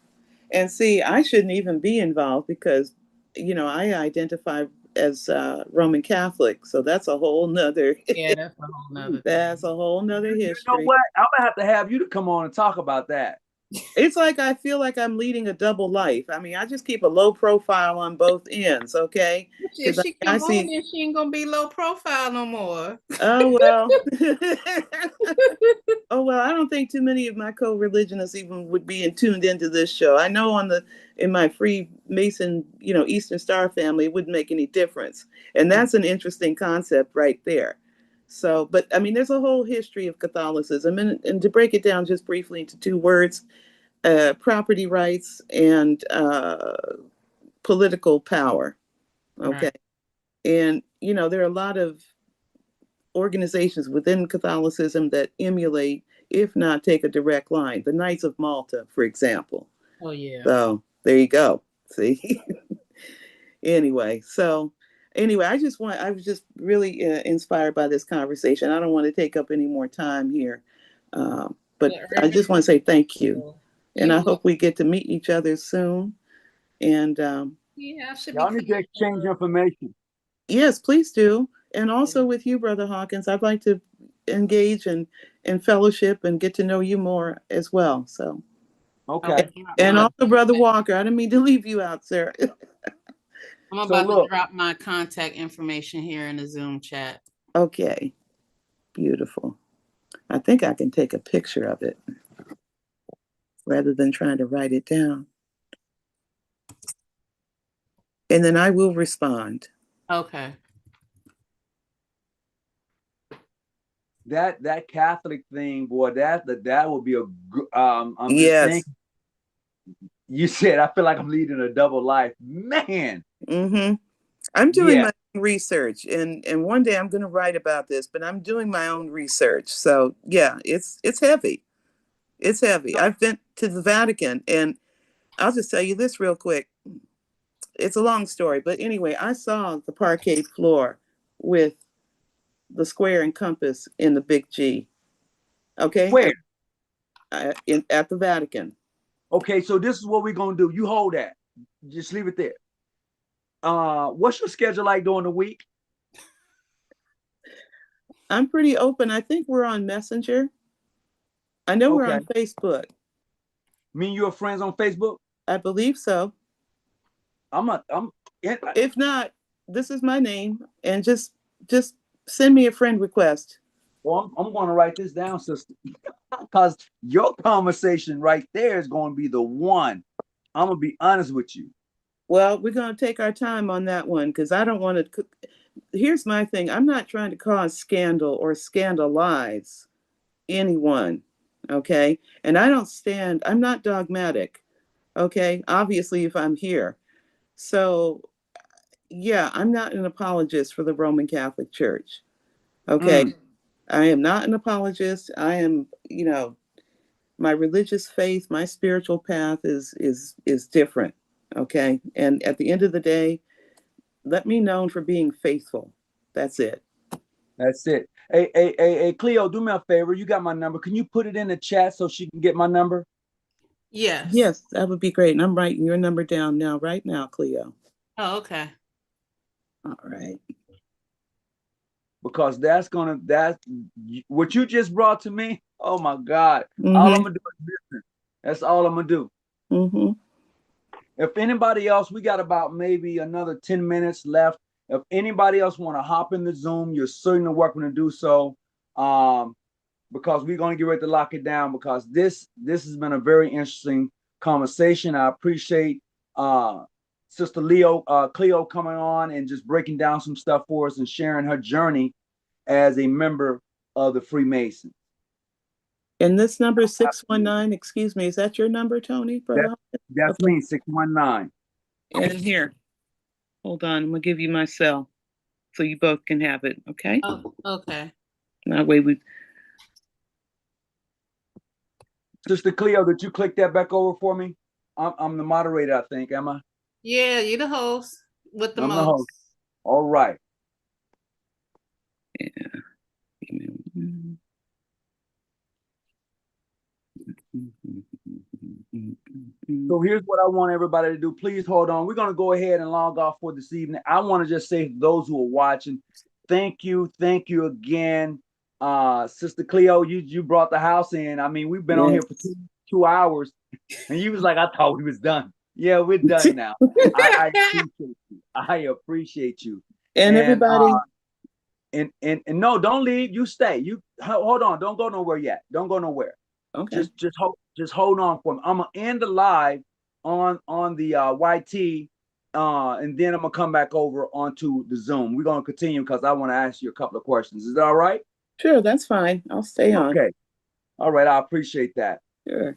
And see, I shouldn't even be involved because, I identify as Roman Catholic. So that's a whole nother, Yeah, that's a whole nother that's thing. a whole nother You know history. what? I'm gonna have to have you to come on and talk about that. It's like I feel like I'm leading a double life. I mean, I just keep a low profile on both ends, okay? If Because she I come on, see, then she ain't gonna be low profile no more. oh well. Oh well, I don't think too many of my co-religionists even would be tuned into this show. I know in my Freemason, Eastern Star family, it wouldn't make any difference, and that's an interesting concept right there. So, but I mean, there's a whole history of Catholicism, and to break it down just briefly into two words: property rights and political power. Okay, Right. and there are a lot of organizations within Catholicism that emulate, if not take a direct line. The Knights of Malta, for example. Oh yeah. So there you go. See. Anyway, I was just really inspired by this conversation. I don't want to take up any more time here, but I just want to say thank you, and You I will. hope we get to meet each other soon. And Yeah, I should be Y'all need to coming. exchange information. yes, please do. And also with you, Brother Hawkins, I'd like to engage and fellowship and get to know you more as well. So, Okay. and also Brother Walker, I didn't mean to leave you out, sir. I'm So about to look, drop my contact information here in the Zoom chat. Okay, beautiful. I think I can take a picture of it rather than trying to write it down. And then I will respond. Okay. that Catholic thing, boy, that would be a I'm just Yes. thinking. You said I feel like I'm leading a double life, man. Mm-hmm. I'm doing Yeah. my own research, and one day I'm going to write about this. But I'm doing my own research, so yeah, it's heavy. It's heavy. I've been to the Vatican, and I'll just tell you this real quick. It's a long story, but anyway, I saw the parquet floor with the square and compass in the big G. Okay, Where? at the Vatican. Okay, so this is what we're gonna do. You hold that. Just leave it there. What's your schedule like during the week? I'm pretty open. I think we're on Messenger. I know we're Okay. on Facebook. Me and you are friends on Facebook? I believe so. I'm If not, this is my name, and just send me a friend request. well, I'm going to write this down, sister, because your conversation right there is going to be the one. I'm going to be honest with you. Well, we're going to take our time on that one because I don't want to here's my thing. I'm not trying to cause scandal or scandalize anyone. Okay. And I'm not dogmatic. Okay. Obviously, if I'm here. So, yeah, I'm not an apologist for the Roman Catholic Church. Okay. I am not an apologist. I am, my religious faith, my spiritual path is different. Okay. And at the end of the day, let me known for being faithful. That's it. That's it. Hey, Cleo, do me a favor. You got my number. Can you put it in the chat so she can get my number? Yes. Yes, that would be great. And I'm writing your number down now, right now, Cleo. Oh, okay. All right. Because that's what you just brought to me. Oh my God. Mm-hmm. All I'm gonna do is listen. That's all I'm gonna do. Mm-hmm. If anybody else, we got about maybe another 10 minutes left. If anybody else want to hop in the Zoom, you're certainly welcome to do so. Because we're going to get ready to lock it down, because this has been a very interesting conversation. I appreciate Sister Cleo coming on and just breaking down some stuff for us and sharing her journey as a member of the Freemasons. And this number is 619. Excuse me, is that your number, Tony? That's okay. Me, 619. And here, hold on, I'm gonna give you my cell so you both can have it. Okay. Oh, okay. That way we. Sister Cleo, did you click that back over for me? I'm the moderator, I think. Am I? Yeah, you're the host with the I'm most. the host. All right. Yeah. So here's what I want everybody to do. Please hold on. We're going to go ahead and log off for this evening. I want to just say to those who are watching, thank you again. Sister Cleo, you brought the house in. I mean, we've been on here for 2 hours, and you was like, I thought we was done. Yeah, we're done now. I appreciate you. I appreciate you. And everybody. And no, don't leave. You stay. You hold on. Don't go nowhere yet. Don't go nowhere. Okay. Just hold on for me. I'm gonna end the live on the YT, and then I'm gonna come back over onto the Zoom. We're gonna continue because I want to ask you a couple of questions. Is that all right? Sure, that's fine. I'll stay on. Okay. All right. I appreciate that. Sure.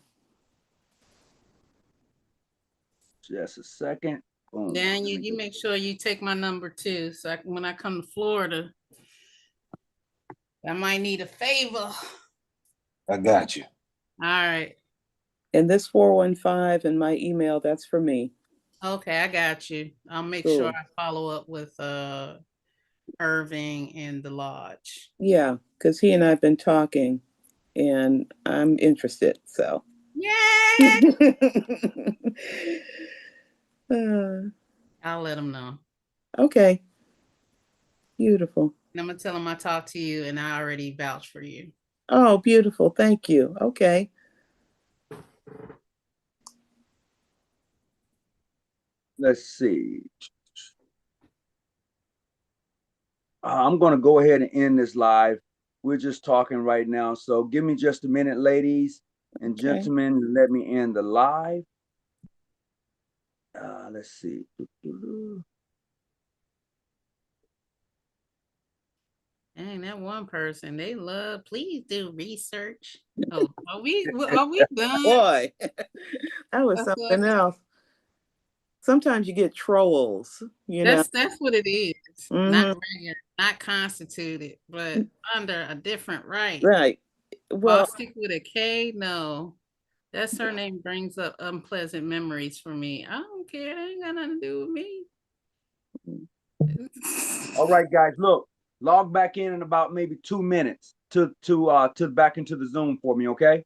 Just a second. Boom. Dan, you make sure you take my number too, so when I come to Florida, I might need a favor. I got you. All right. And this 415 and my email, that's for me. Okay, I got you. I'll make sure I follow up with Irving and the lodge. Yeah, because he and I have been talking and I'm interested. So yay! I'll let him know. Okay. Beautiful. And I'm gonna tell him I talked to you and I already vouched for you. Oh, beautiful. Thank you. Okay. Let's see. I'm going to go ahead and end this live. We're just talking right now. So give me just a minute, ladies and gentlemen. Let me end the live. Let's see. Dang, that one person, they love, please do research. Oh, are we done? Boy, that was something else. Sometimes you get trolls, That's what it is. Mm-hmm. Not regular, not constituted, but under a different right. Right. Well, I'll stick with a K. No, that surname brings up unpleasant memories for me. I don't care. It ain't got nothing to do with me. All right, guys. Look, log back in about maybe 2 minutes to back into the Zoom for me, okay?